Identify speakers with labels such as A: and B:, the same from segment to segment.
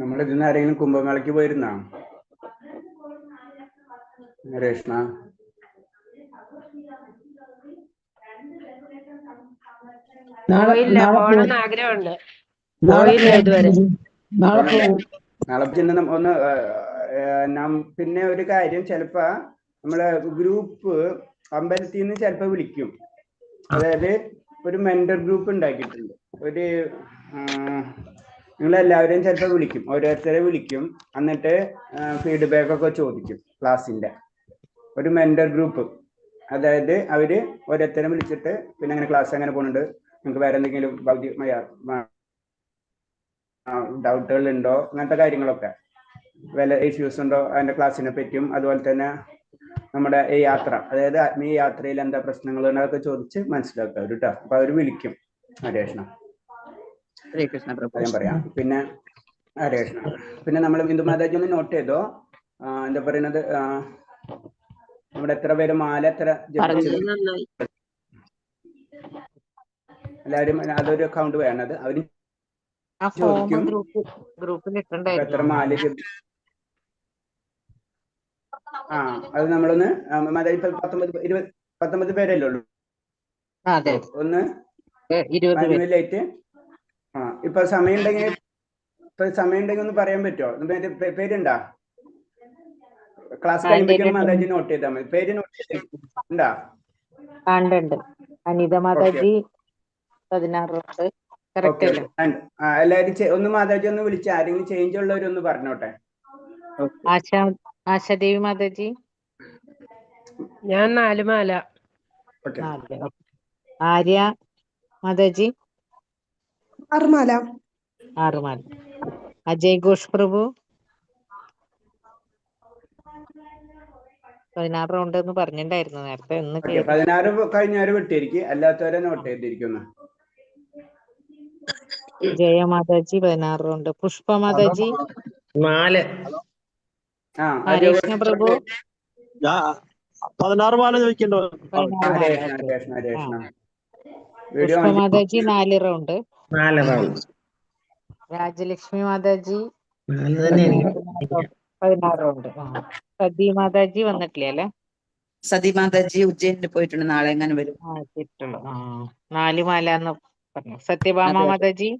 A: നമ്മൾ ഇതിന്ന് ആരെങ്കിലും കുംഭമേളയ്ക്ക് പോയിരുന്നാ രേഷ്മ?
B: പോണെന്ന് ആഗ്രഹമുണ്ട്, പോയില്ല ഇതുവരെ.
A: നാളെ പിന്നെ ഒന്ന് പിന്നെ ഒരു കാര്യം, ചിലപ്പോ നമ്മളെ ഗ്രൂപ്പ് അമ്പലത്തിൽ നിന്ന് ചിലപ്പോ വിളിക്കും. അതായത് ഒരു മെന്റർ ഗ്രൂപ്പ് ഉണ്ടാക്കിയിട്ടുണ്ട്. ഒരു നിങ്ങളെല്ലാവരെയും ചിലപ്പോൾ വിളിക്കും, ഓരോരുത്തരെ വിളിക്കും. എന്നിട്ട് ഫീഡ്ബാക്ക് ഒക്കെ ചോദിക്കും ക്ലാസ്സിന്റെ. ഒരു മെന്റർ ഗ്രൂപ്പ്, അതായത് അവര് ഓരോരുത്തരെ വിളിച്ചിട്ട് പിന്നെ അങ്ങനെ ക്ലാസ് എങ്ങനെ പോകുന്നുണ്ട്, നിങ്ങൾക്ക് വേറെ എന്തെങ്കിലും ഡൗട്ടുകൾ ഉണ്ടോ, അങ്ങനത്തെ കാര്യങ്ങളൊക്കെ, വല്ല ഇഷ്യൂസ് ഉണ്ടോ അതിന്റെ ക്ലാസ്സിനെ പറ്റിയും, അതുപോലെ തന്നെ നമ്മുടെ ഈ യാത്ര, അതായത് ഈ യാത്രയിൽ എന്താ പ്രശ്നങ്ങൾ എന്നൊക്കെ ചോദിച്ച് മനസ്സിലാക്കുക അവർ കേട്ടോ. അപ്പൊ അവര് വിളിക്കും. ഹരേഷ്ണ ഞാൻ പറയാം. പിന്നെ ഹരേഷ്ണ, പിന്നെ നമ്മൾ ഹിന്ദു മാതാജി ഒന്ന് നോട്ട് ചെയ്തോ? എന്താ പറയുന്നത്, നമ്മുടെ എത്ര പേര് മാല എത്ര ജപിച്ചത് എല്ലാവരും അതൊരു അക്കൗണ്ട് വേണത്. അവര് ചോദിക്കും എത്ര മാല ജപിച്ചു. അത് നമ്മളൊന്ന് മാതാജി 19 പേരല്ലേ ഉള്ളൂ. ഒന്ന് മാനുവലായിട്ട് ഇപ്പൊ സമയം ഉണ്ടെങ്കിൽ ഒന്ന് പറയാൻ പറ്റുമോ? പേരുണ്ടാ? ക്ലാസ് കഴിയുമ്പോഴേക്കും മാതാജി നോട്ട് ചെയ്താൽ മതി. പേര് നോട്ട് ചെയ്തിട്ടുണ്ടാ?
C: അനിത മാതാജി 16.
A: എല്ലാരും ഒന്ന് മാതാജി ഒന്ന് വിളിച്ച് ആരെങ്കിലും ചേഞ്ച് ഉള്ളവരൊന്ന് പറഞ്ഞോട്ടെ.
C: ആശാദേവി മാതാജി
B: ഞാൻ 4 മാല.
C: ആര്യ മാതാജി
D: 6 മാല.
C: അജയ് ഘോഷ് പ്രഭു 16 റൗണ്ട് എന്ന് പറഞ്ഞിട്ടുണ്ടായിരുന്നു നേരത്തെ.
A: 16 കഴിഞ്ഞവരെ വിട്ടിരിക്കും, അല്ലാത്തവരെ നോട്ട് ചെയ്തിരിക്കുന്നു.
C: ജയ മാതാജി 16 റൗണ്ട്. പുഷ്പ മാതാജി
B: 4.
C: ഹരേഷ്ണ പ്രഭു
E: 16 മാല ചോദിക്കണ്ടോ?
C: പുഷ്പ മാതാജി 4 റൗണ്ട്. രാജലക്ഷ്മി മാതാജി 16 റൗണ്ട്. സതി മാതാജി വന്നിട്ടില്ല അല്ലെ?
F: സതി മാതാജി ഉജ്ജയിനിൽ പോയിട്ടുണ്ട്, നാളെ എങ്ങനെ വരും.
C: 4 മാല എന്ന് പറഞ്ഞു. സത്യഭാമ മാതാജി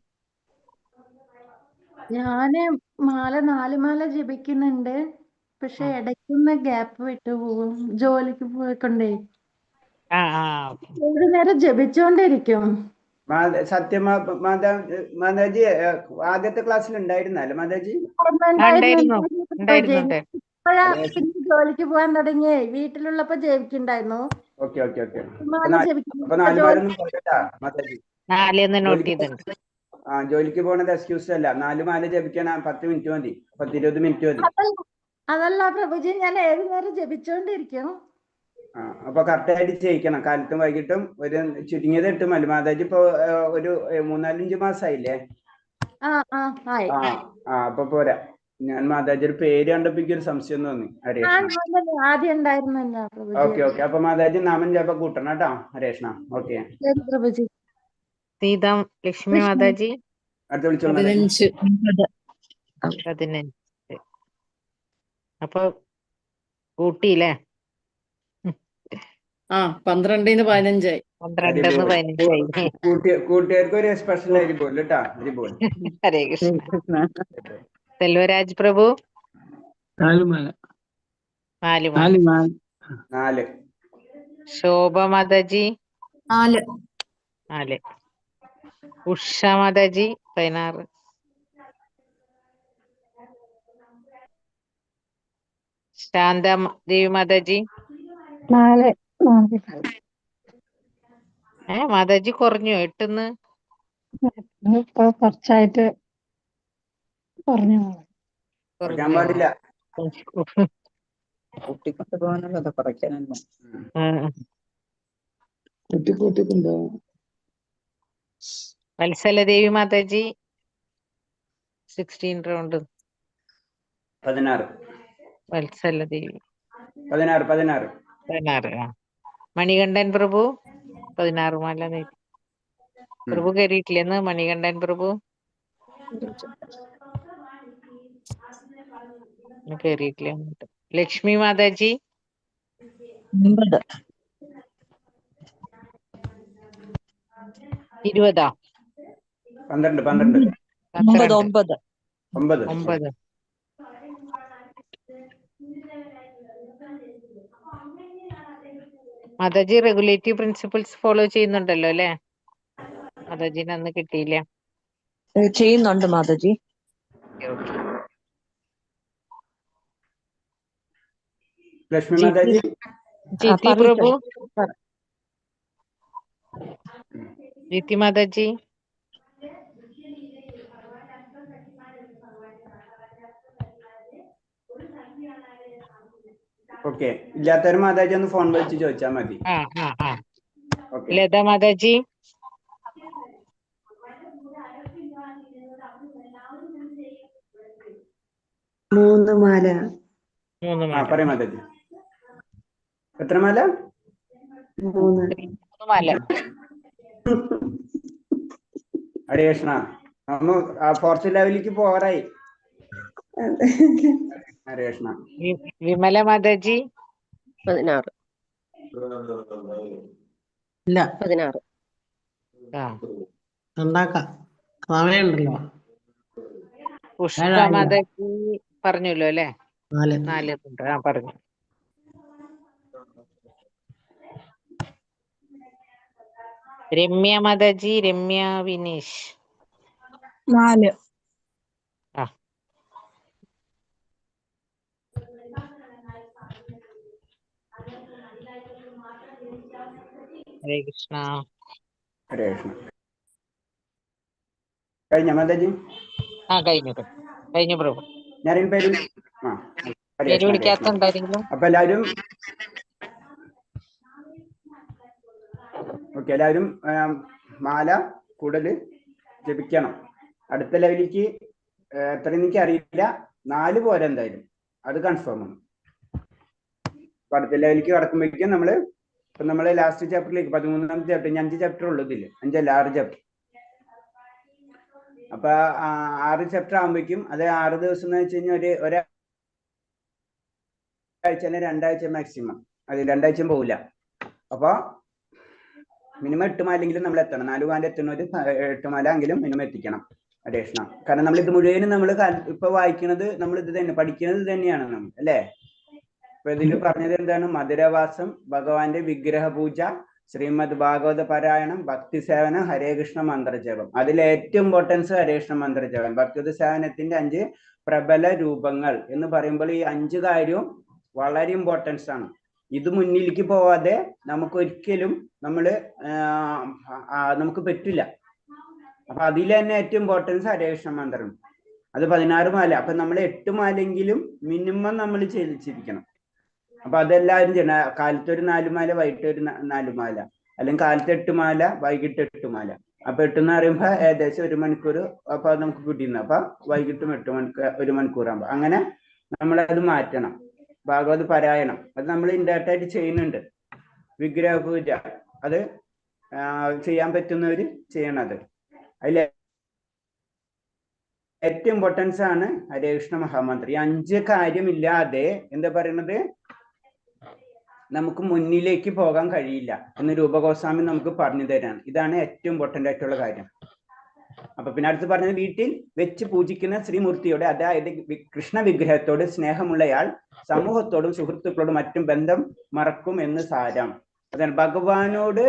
D: ഞാന് 4 മാല ജപിക്കുന്നുണ്ട്, പക്ഷെ ഇടയ്ക്കൊന്ന് ഗ്യാപ്പ് വിട്ടു പോകും, ജോലിക്ക് പോയിക്കൊണ്ടേ. ഏത് നേരം ജപിച്ചോണ്ടിരിക്കും.
A: മാതാജി ആദ്യത്തെ ക്ലാസ്സിൽ ഉണ്ടായിരുന്നല്ലേ മാതാജി?
D: ജോലിക്ക് പോകാൻ തുടങ്ങിയേ, വീട്ടിലുള്ളപ്പോ ജപിക്കുണ്ടായിരുന്നു.
A: ജോലിക്ക് പോണത് എക്സ്ക്യൂസ് അല്ല. 4 മാല ജപിക്കാൻ 10 മിനിറ്റ് മതി, 10-20 മിനിറ്റ് മതി.
D: അതല്ല പ്രഭുജി, ഞാൻ ഏത് നേരം ജപിച്ചോണ്ടിരിക്കും.
A: അപ്പൊ കറക്റ്റായിട്ട് ചെയ്യിക്കണം, കാലത്തും വൈകിട്ടും. ഒരു ചുരുങ്ങിയത് 8 മാല. മാതാജി ഇപ്പൊ ഒരു 3-4-5 മാസമായില്ലേ? അപ്പൊ പോരാ. ഞാൻ മാതാജി ഒരു പേര് കണ്ടപ്പോ ഒരു സംശയം തോന്നി. ഓക്കെ. അപ്പൊ മാതാജി നാമം ജപ കൂട്ടണം കേട്ടോ ഹരേഷ്ണ. ഓക്കെ
C: സീതാ ലക്ഷ്മി മാതാജി
A: അടുത്ത വിളിച്ചോളൂ.
C: 15. അപ്പൊ കൂട്ടിയില്ലേ?
F: 12-ന് 15ആയി.
C: 12-ന് 15ആയി.
A: കൂട്ടുകാർക്ക് ഒരു സ്പെഷ്യൽ അരിപോൽ കേട്ടാ. അരിപോൽ.
C: ഹരേ കൃഷ്ണ. സെൽവരാജ് പ്രഭു
E: 4 മാല.
A: 4.
C: ശോഭ മാതാജി
F: 4.
C: ഉഷ മാതാജി 16. ശാന്ത ദേവി മാതാജി
D: 4.
C: മാതാജി കുറഞ്ഞു 8-ന്ന്.
D: കുറച്ചായിട്ട് കുറഞ്ഞു.
A: കുറയ്ക്കാൻ പാടില്ല.
F: കൂട്ടിക്കൊണ്ട് പോകാനുള്ളത് കുറയ്ക്കാനല്ല.
C: വത്സലദേവി മാതാജി 16 റൗണ്ട്.
A: 16.
C: വത്സലദേവി
A: 16.
C: മണികണ്ഠൻ പ്രഭു 16 മാല. പ്രഭു കയറിയിട്ടില്ലെന്ന് മണികണ്ഠൻ പ്രഭു കേറിയിട്ടില്ല അങ്ങോട്ട്. Lakshmi Mataji
F: 9.
C: 20.
A: 12
F: 9.
A: 9
C: 9. Mataji regulative principles follow ചെയ്യുന്നുണ്ടല്ലോ അല്ലെ? മാതാജിന് അന്ന് കിട്ടിയില്ല.
F: ചെയ്യുന്നുണ്ട് മാതാജി.
C: ഓക്കെ.
A: ലക്ഷ്മി മാതാജി
C: ജിതി പ്രഭു, ജിതി മാതാജി.
A: ഓക്കെ. ഇല്ലാത്തവരും മാതാജി ഒന്ന് ഫോൺ വിളിച്ച് ചോദിച്ചാൽ മതി. ഓക്കെ.
C: ലത മാതാജി.
G: മൂന്ന് മാല.
A: പറയും മാതാജി. എത്ര മാല?
G: 3
C: മാല.
A: ഹരേ കൃഷ്ണ. നമ്മ ഫോർത്ത് ലെവലിലേക്ക് പോകാറായി. ഹരേ കൃഷ്ണ.
C: വിമല മാതാജി.
B: 16.
E: ഇല്ല
B: 16.
E: ഉണ്ടാക്കാം, സമയമുണ്ടല്ലോ.
C: പുഷ്പ മാതാജി പറഞ്ഞല്ലോ അല്ലെ? 4 പറഞ്ഞു. രമ്യ മാതാജി, രമ്യ വിനീഷ്.
F: 4.
C: ഹരേ കൃഷ്ണ.
A: ഹരേ കൃഷ്ണ. കഴിഞ്ഞ മാതാജി?
C: കഴിഞ്ഞു പ്രഭു.
A: ഞാൻ പേര്
C: പേര് വിളിക്കാത്തുണ്ടായിരുന്നു.
A: അപ്പൊ എല്ലാവരും ഓക്കെ. എല്ലാവരും മാല കൂടുതൽ ജപിക്കണം. അടുത്ത ലെവലിലേക്ക് എത്ര എനിക്ക് അറിയില്ല, 4 പോരെ എന്തായാലും, അത് കൺഫേം ആണ്. അപ്പൊ അടുത്ത ലെവലിലേക്ക് കടക്കുമ്പോഴേക്കും നമ്മള് ലാസ്റ്റ് ചാപ്റ്ററിലേക്ക് 13ാമത്തെ ചാപ്റ്റർ, 5 ചാപ്റ്റർ ഉള്ളൂ ഇതില്, 5 അല്ല 6 ചാപ്റ്റർ. അപ്പൊ 6 ചാപ്റ്റർ ആകുമ്പോഴേക്കും അത് 6 ദിവസം എന്ന് വെച്ച് കഴിഞ്ഞാൽ ഒരാഴ്ച അല്ലെങ്കിൽ 2 ആഴ്ച മാക്സിമം. അത് 2 ആഴ്ചയും പോകില്ല. അപ്പൊ മിനിമം 8 മാലെങ്കിലും നമ്മൾ എത്തണം. 4 മാല എത്തുന്നവര് 8 മാല എങ്കിലും മിനിമം എത്തിക്കണം. അഡീഷണൽ. കാരണം നമ്മൾ ഇത് മുഴുവനും നമ്മൾ ഇപ്പൊ വായിക്കുന്നത്, നമ്മൾ ഇത് തന്നെ പഠിക്കുന്നത് തന്നെയാണ് നമ്മൾ, അല്ലേ? അപ്പൊ ഇതിൽ പറഞ്ഞത് എന്താണ്? മധുരവാസം, ഭഗവാന്റെ വിഗ്രഹ പൂജ, ശ്രീമദ് ഭാഗവത പാരായണം, ഭക്തി സേവനം, ഹരേ കൃഷ്ണ മന്ത്രജപം. അതിൽ ഏറ്റവും ഇമ്പോർട്ടൻസ് ഹരേ കൃഷ്ണ മന്ത്രജപം. ഭക്തി സേവനത്തിന്റെ 5 പ്രബല രൂപങ്ങൾ എന്ന് പറയുമ്പോൾ ഈ 5 കാര്യവും വളരെ ഇമ്പോർട്ടൻസ് ആണ്. ഇത് മുന്നിലേക്ക് പോവാതെ നമുക്കൊരിക്കലും നമുക്ക് പറ്റില്ല. അപ്പൊ അതിൽ തന്നെ ഏറ്റവും ഇമ്പോർട്ടൻസ് ഹരേ കൃഷ്ണ മന്ത്രം. അത് 16 മാല. അപ്പൊ നമ്മൾ 8 മാലെങ്കിലും മിനിമം നമ്മൾ ചെയ്യിച്ചിരിക്കണം. അപ്പൊ അതെല്ലാവരും ചെയ്യണം. കാലത്ത് ഒരു 4 മാല, വൈകിട്ട് ഒരു 4 മാല, അല്ലെങ്കിൽ കാലത്ത് 8 മാല, വൈകിട്ട് 8 മാല. അപ്പൊ 8 എന്ന് പറയുമ്പോ ഏകദേശം 1 മണിക്കൂർ അപ്പൊ അത് നമുക്ക് കിട്ടിയിരുന്നു. അപ്പൊ വൈകിട്ടും 8 മണിക്കൂർ, 1 മണിക്കൂറാകുമ്പോ അങ്ങനെ നമ്മളത് മാറ്റണം. ഭാഗവത് പാരായണം അത് നമ്മൾ ഇൻഡയറക്റ്റ് ആയിട്ട് ചെയ്യുന്നുണ്ട്. വിഗ്രഹ പൂജ അത് ചെയ്യാൻ പറ്റുന്നവര് ചെയ്യണത്. അതിൽ ഏറ്റവും ഇമ്പോർട്ടൻസ് ആണ് ഹരേ കൃഷ്ണ മഹാമന്ത്രം. ഈ 5 കാര്യമില്ലാതെ എന്താ പറയുന്നത്, നമുക്ക് മുന്നിലേക്ക് പോകാൻ കഴിയില്ല എന്ന് രൂപഗോസ്വാമി നമുക്ക് പറഞ്ഞു തരാണ്. ഇതാണ് ഏറ്റവും ഇമ്പോർട്ടൻ്റ് ആയിട്ടുള്ള കാര്യം. അപ്പൊ പിന്നെ അടുത്ത് പറഞ്ഞത്, വീട്ടിൽ വെച്ച് പൂജിക്കുന്ന ശ്രീമൂർത്തിയോട്, അതായത് കൃഷ്ണ വിഗ്രഹത്തോട് സ്നേഹമുള്ളയാൾ സമൂഹത്തോടും സുഹൃത്തുക്കളോടും മറ്റും ബന്ധം മറക്കും എന്ന് സാരം. അതാണ് ഭഗവാനോട്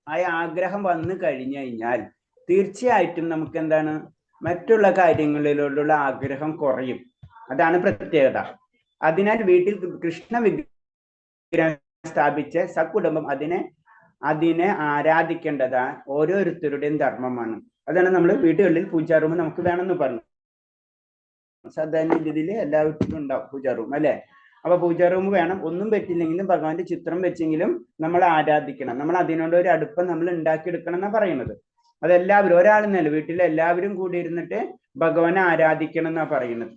A: ആയ ആഗ്രഹം വന്നു കഴിഞ്ഞു കഴിഞ്ഞാൽ തീർച്ചയായിട്ടും നമുക്ക് എന്താണ്, മറ്റുള്ള കാര്യങ്ങളിലോടുള്ള ആഗ്രഹം കുറയും. അതാണ് പ്രത്യേകത. അതിനാൽ വീട്ടിൽ കൃഷ്ണ വിഗ്രഹം സ്ഥാപിച്ച സകുടുംബം അതിനെ ആരാധിക്കേണ്ടത് ഓരോരുത്തരുടെയും ധർമ്മമാണ്. അതാണ് നമ്മൾ വീടുകളിൽ പൂജാ റൂം നമുക്ക് വേണമെന്ന് പറഞ്ഞു. സാധാരണ രീതിയിൽ എല്ലാ വീട്ടിലും ഉണ്ടാവും പൂജാ റൂം, അല്ലെ? അപ്പൊ പൂജാ റൂം വേണം. ഒന്നും പറ്റില്ലെങ്കിലും ഭഗവാന്റെ ചിത്രം വെച്ചെങ്കിലും നമ്മൾ ആരാധിക്കണം. നമ്മൾ അതിനോട് ഒരു അടുപ്പം നമ്മൾ ഉണ്ടാക്കിയെടുക്കണം എന്നാണ് പറയുന്നത്. അതെല്ലാവരും, ഒരാളെന്നല്ല, വീട്ടിലെ എല്ലാവരും കൂടി ഇരുന്നിട്ട് ഭഗവാനെ ആരാധിക്കണം എന്നാ പറയുന്നത്.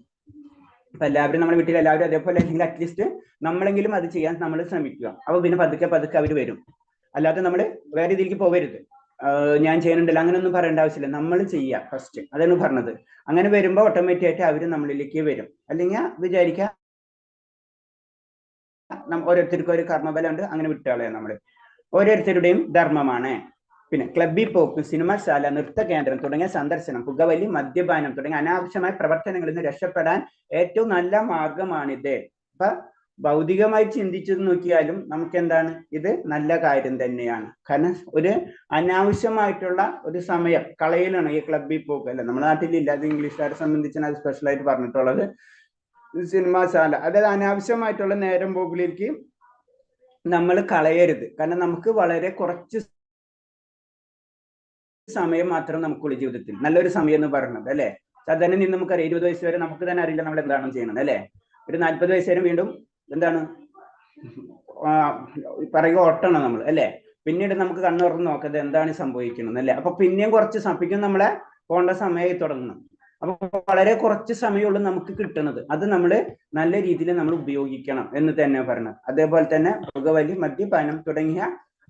A: അപ്പൊ എല്ലാവരും നമ്മുടെ വീട്ടിൽ എല്ലാവരും അതേപോലെ അല്ലെങ്കിൽ അറ്റ്ലീസ്റ്റ് നമ്മളെങ്കിലും അത് ചെയ്യാൻ നമ്മൾ ശ്രമിക്കുക. അപ്പൊ പിന്നെ പതുക്കെ പതുക്കെ അവർ വരും. അല്ലാതെ നമ്മൾ വേറെ ഇതിലേക്ക് പോകരുത്. ഞാൻ ചെയ്യുന്നുണ്ടല്ലോ അങ്ങനെയൊന്നും പറയേണ്ട ആവശ്യമില്ല. നമ്മൾ ചെയ്യുക ഫസ്റ്റ്, അതാണ് പറഞ്ഞത്. അങ്ങനെ വരുമ്പോൾ ഓട്ടോമാറ്റിക് ആയിട്ട് അവർ നമ്മളിലേക്ക് വരും. അല്ലെങ്കിൽ വിചാരിക്കുക ഓരോരുത്തർക്കും ഒരു കർമ്മബലമുണ്ട്, അങ്ങനെ വിട്ടുകളയാം. നമ്മൾ ഓരോരുത്തരുടെയും ധർമ്മമാണ്. പിന്നെ ക്ലബ്ബിൽ പോക്ക്, സിനിമാശാല, നൃത്ത കേന്ദ്രം തുടങ്ങിയ സന്ദർശനം, പുകവലി, മദ്യപാനം തുടങ്ങിയ അനാവശ്യമായ പ്രവർത്തനങ്ങളിൽ നിന്ന് രക്ഷപ്പെടാൻ ഏറ്റവും നല്ല മാർഗമാണിത്. അപ്പൊ ഭൗതികമായി ചിന്തിച്ചു നോക്കിയാലും നമുക്ക് എന്താണ്, ഇത് നല്ല കാര്യം തന്നെയാണ്. കാരണം ഒരു അനാവശ്യമായിട്ടുള്ള ഒരു സമയം കളയലാണ് ഈ ക്ലബ്ബിൽ പോക്ക്. അല്ല, നമ്മുടെ നാട്ടിലില്ല, അത് ഇംഗ്ലീഷുകാരെ സംബന്ധിച്ചാണ് അത് സ്പെഷ്യലായിട്ട് പറഞ്ഞിട്ടുള്ളത്. സിനിമാശാല, അതായത് അനാവശ്യമായിട്ടുള്ള നേരം പോക്കിലേക്ക് നമ്മൾ കളയരുത്. കാരണം നമുക്ക് വളരെ കുറച്ച് സമയം മാത്രം നമുക്കുള്ള ജീവിതത്തിൽ, നല്ലൊരു സമയം എന്ന് പറയുന്നത് അല്ലെ. സാധാരണ നിന്ന് നമുക്കറിയാം 20 വയസ്സ് വരെ നമുക്ക് തന്നെ അറിയില്ല നമ്മൾ എന്താണ് ചെയ്യുന്നത് അല്ലെ. ഒരു 40 വയസ്സ് വരെ വീണ്ടും എന്താണ് പറയുക, ഓട്ടണം നമ്മൾ അല്ലെ. പിന്നീട് നമുക്ക് കണ്ണുറന്ന് നോക്കത് എന്താണ് സംഭവിക്കുന്നത് അല്ലെ. അപ്പൊ പിന്നെയും കുറച്ച് സമയം നമ്മളെ പോകേണ്ട സമയമായി തുടങ്ങണം. അപ്പൊ വളരെ കുറച്ച് സമയമുള്ളൂ നമുക്ക് കിട്ടുന്നത്. അത് നമ്മൾ നല്ല രീതിയിൽ നമ്മൾ ഉപയോഗിക്കണം എന്ന് തന്നെ പറയണം. അതേപോലെ തന്നെ പുകവലി, മദ്യപാനം തുടങ്ങിയ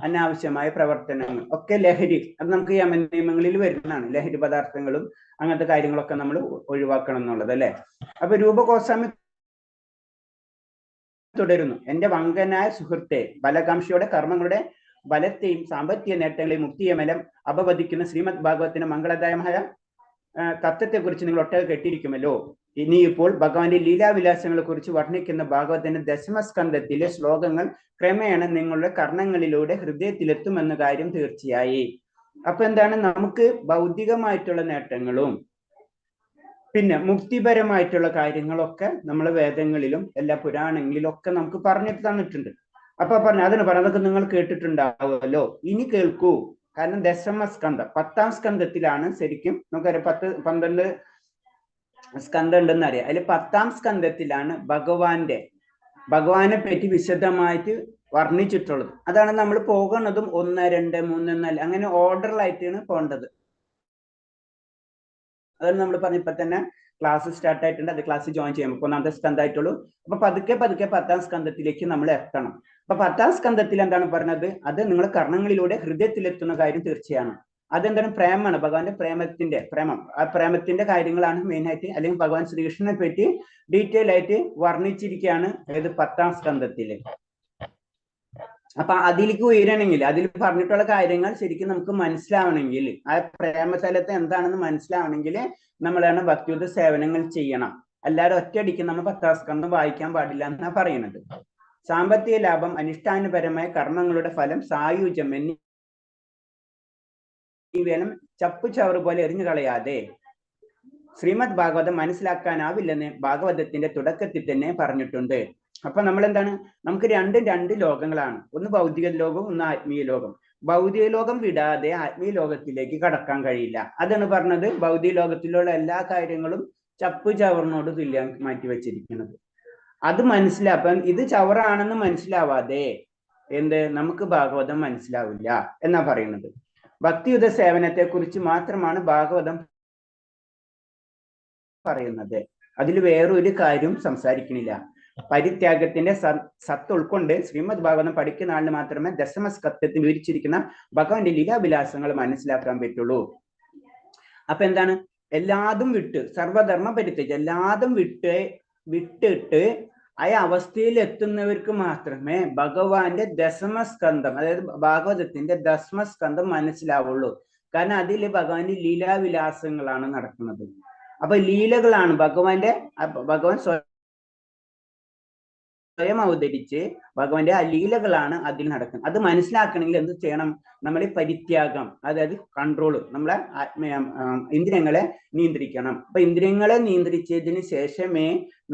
A: അനാവശ്യമായ പ്രവർത്തനങ്ങൾ ഒക്കെ ലഹരി, അത് നമുക്ക് യമൻ നിയമങ്ങളിൽ വരുന്നതാണ്. ലഹരി പദാർത്ഥങ്ങളും അങ്ങനത്തെ കാര്യങ്ങളൊക്കെ നമ്മൾ ഒഴിവാക്കണം എന്നുള്ളത് അല്ലെ. അപ്പൊ രൂപഗോസ്വാമി തുടരുന്നു. എന്റെ വങ്കനായ സുഹൃത്തെ, ബലകാംക്ഷയുടെ കർമ്മങ്ങളുടെ ബലത്തെയും സാമ്പത്തിക നേട്ടങ്ങളെയും മുക്തിയമലം അപവദിക്കുന്ന ശ്രീമദ് ഭാഗവത്തിന്റെ മംഗളദായമായ തത്വത്തെ കുറിച്ച് നിങ്ങൾ ഒട്ടക കേട്ടിരിക്കുമല്ലോ. ഇനിയിപ്പോൾ ഭഗവാന്റെ ലീലാവിലാസങ്ങളെ കുറിച്ച് വർണ്ണിക്കുന്ന ഭാഗവത്തിന്റെ ദശമസ്കന്ധത്തിലെ ശ്ലോകങ്ങൾ ക്രമേണ നിങ്ങളുടെ കർണങ്ങളിലൂടെ ഹൃദയത്തിലെത്തുമെന്ന കാര്യം തീർച്ചയായി. അപ്പൊ എന്താണ്, നമുക്ക് ഭൗതികമായിട്ടുള്ള നേട്ടങ്ങളും പിന്നെ മുക്തിപരമായിട്ടുള്ള കാര്യങ്ങളൊക്കെ നമ്മളെ വേദങ്ങളിലും എല്ലാ പുരാണങ്ങളിലും ഒക്കെ നമുക്ക് പറഞ്ഞിട്ട് തന്നിട്ടുണ്ട്. അപ്പൊ അതിന് അതൊക്കെ നിങ്ങൾ കേട്ടിട്ടുണ്ടാവുമല്ലോ. ഇനി കേൾക്കൂ. കാരണം ദശമസ്കന്ധം 10ാം സ്കന്ധത്തിലാണ് ശരിക്കും നമുക്കറിയാം. 12 സ്കന്ധം ഉണ്ടെന്ന് അറിയാം. അതിൽ 10ാം സ്കന്ധത്തിലാണ് ഭഗവാനെ പറ്റി വിശദമായിട്ട് വർണ്ണിച്ചിട്ടുള്ളത്. അതാണ് നമ്മൾ പോകുന്നതും 1, 2, 3 4 അങ്ങനെ ഓർഡറിലായിട്ടാണ് പോകേണ്ടത്. അതാണ് നമ്മൾ പറഞ്ഞ ഇപ്പൊ തന്നെ ക്ലാസ് സ്റ്റാർട്ട് ആയിട്ടുണ്ട്. അത് ക്ലാസ് ജോയിൻ ചെയ്യാം. 1ാമത്തെ സ്കന്ധമായിട്ടുള്ളൂ. അപ്പൊ പതുക്കെ 10ാം സ്കന്ധത്തിലേക്ക് നമ്മൾ എത്തണം. അപ്പൊ 10ാം സ്കന്ധത്തിൽ എന്താണ് പറഞ്ഞത്, അത് നിങ്ങളുടെ കർണങ്ങളിലൂടെ ഹൃദയത്തിലെത്തുന്ന കാര്യം തീർച്ചയാണ്. അതെന്താണ്, പ്രേമാണ്. ഭഗവാന്റെ പ്രേമം, ആ പ്രേമത്തിന്റെ കാര്യങ്ങളാണ് മെയിൻ ആയിട്ട്. അല്ലെങ്കിൽ ഭഗവാൻ ശ്രീകൃഷ്ണനെ പറ്റി ഡീറ്റെയിൽ ആയിട്ട് വർണ്ണിച്ചിരിക്കുകയാണ് ഏത് 10ാം സ്കന്ധത്തില്. അപ്പൊ അതിലേക്ക് ഉയരണമെങ്കിൽ, അതിൽ പറഞ്ഞിട്ടുള്ള കാര്യങ്ങൾ ശരിക്കും നമുക്ക് മനസ്സിലാവണമെങ്കിൽ, ആ പ്രേമതലത്തെ എന്താണെന്ന് മനസ്സിലാവണമെങ്കിൽ നമ്മളാണ് ഭക്തിയുദ്ധ സേവനങ്ങൾ ചെയ്യണം. അല്ലാതെ ഒറ്റയടിക്ക് നമ്മൾ 10ാം സ്കന്ധം വായിക്കാൻ പാടില്ല എന്നാ പറയുന്നത്. സാമ്പത്തിക ലാഭം, അനുഷ്ഠാനപരമായ കർമ്മങ്ങളുടെ ഫലം, സായുജ്യം എന്നിവയെല്ലാം ചപ്പു ചവറ് പോലെ എറിഞ്ഞു കളയാതെ ശ്രീമദ് ഭാഗവതം മനസ്സിലാക്കാനാവില്ലെന്ന് ഭാഗവതത്തിന്റെ തുടക്കത്തിൽ തന്നെ പറഞ്ഞിട്ടുണ്ട്. അപ്പൊ നമ്മൾ എന്താണ്, നമുക്ക് രണ്ട് ലോകങ്ങളാണ്. ഒന്ന് ഭൗതിക ലോകവും ഒന്ന് ആത്മീയ ലോകം. ഭൗതിക ലോകം വിടാതെ ആത്മീയ ലോകത്തിലേക്ക് കടക്കാൻ കഴിയില്ല. അതാണ് പറഞ്ഞത്. ഭൗതിക ലോകത്തിലുള്ള എല്ലാ കാര്യങ്ങളും ചപ്പു ചവറിനോട് തുല്യം മാറ്റി വെച്ചിരിക്കുന്നത്. അത് മനസ്സിലാക്കാൻ, ഇത് ചവറാണെന്ന് മനസ്സിലാവാതെ നമുക്ക് ഭാഗവതം മനസ്സിലാവില്ല എന്നാ പറയുന്നത്. ഭക്തിയുദ്ധ സേവനത്തെ കുറിച്ച് മാത്രമാണ് ഭാഗവതം പറയുന്നത്. അതിൽ വേറൊരു കാര്യം സംസാരിക്കണില്ല. പരിത്യാഗത്തിന്റെ സത്ത് ഉൾക്കൊണ്ട് ശ്രീമദ് ഭാഗവതം പഠിക്കുന്ന ആളിന് മാത്രമേ ദശമസ്കന്ധത്തിൽ വിവരിച്ചിരിക്കുന്ന ഭഗവാന്റെ ലീലാവിലാസങ്ങൾ മനസ്സിലാക്കാൻ പറ്റുള്ളൂ. അപ്പൊ എന്താണ്, എല്ലാതും വിട്ട്, സർവധർമ്മ പരിത്യജ്, എല്ലാതും വിട്ടിട്ട് ആ അവസ്ഥയിൽ എത്തുന്നവർക്ക് മാത്രമേ ഭഗവാന്റെ ദശമസ്കന്ധം, അതായത് ഭാഗവതത്തിന്റെ ദശമസ്കന്ധം മനസ്സിലാവുള്ളൂ. കാരണം അതിൽ ഭഗവാന്റെ ലീലാവിലാസങ്ങളാണ് നടക്കുന്നത്. അപ്പൊ ലീലകളാണ് ഭഗവാൻ സ്വയം അവതരിച്ച് ഭഗവാന്റെ ആ ലീലകളാണ് അതിൽ നടക്കുന്നത്. അത് മനസ്സിലാക്കണമെങ്കിൽ എന്ത് ചെയ്യണം, നമ്മൾ പരിത്യാഗം, അതായത് കൺട്രോൾ, നമ്മളെ ഇന്ദ്രിയങ്ങളെ നിയന്ത്രിക്കണം. അപ്പൊ ഇന്ദ്രിയങ്ങളെ നിയന്ത്രിച്ചതിന് ശേഷമേ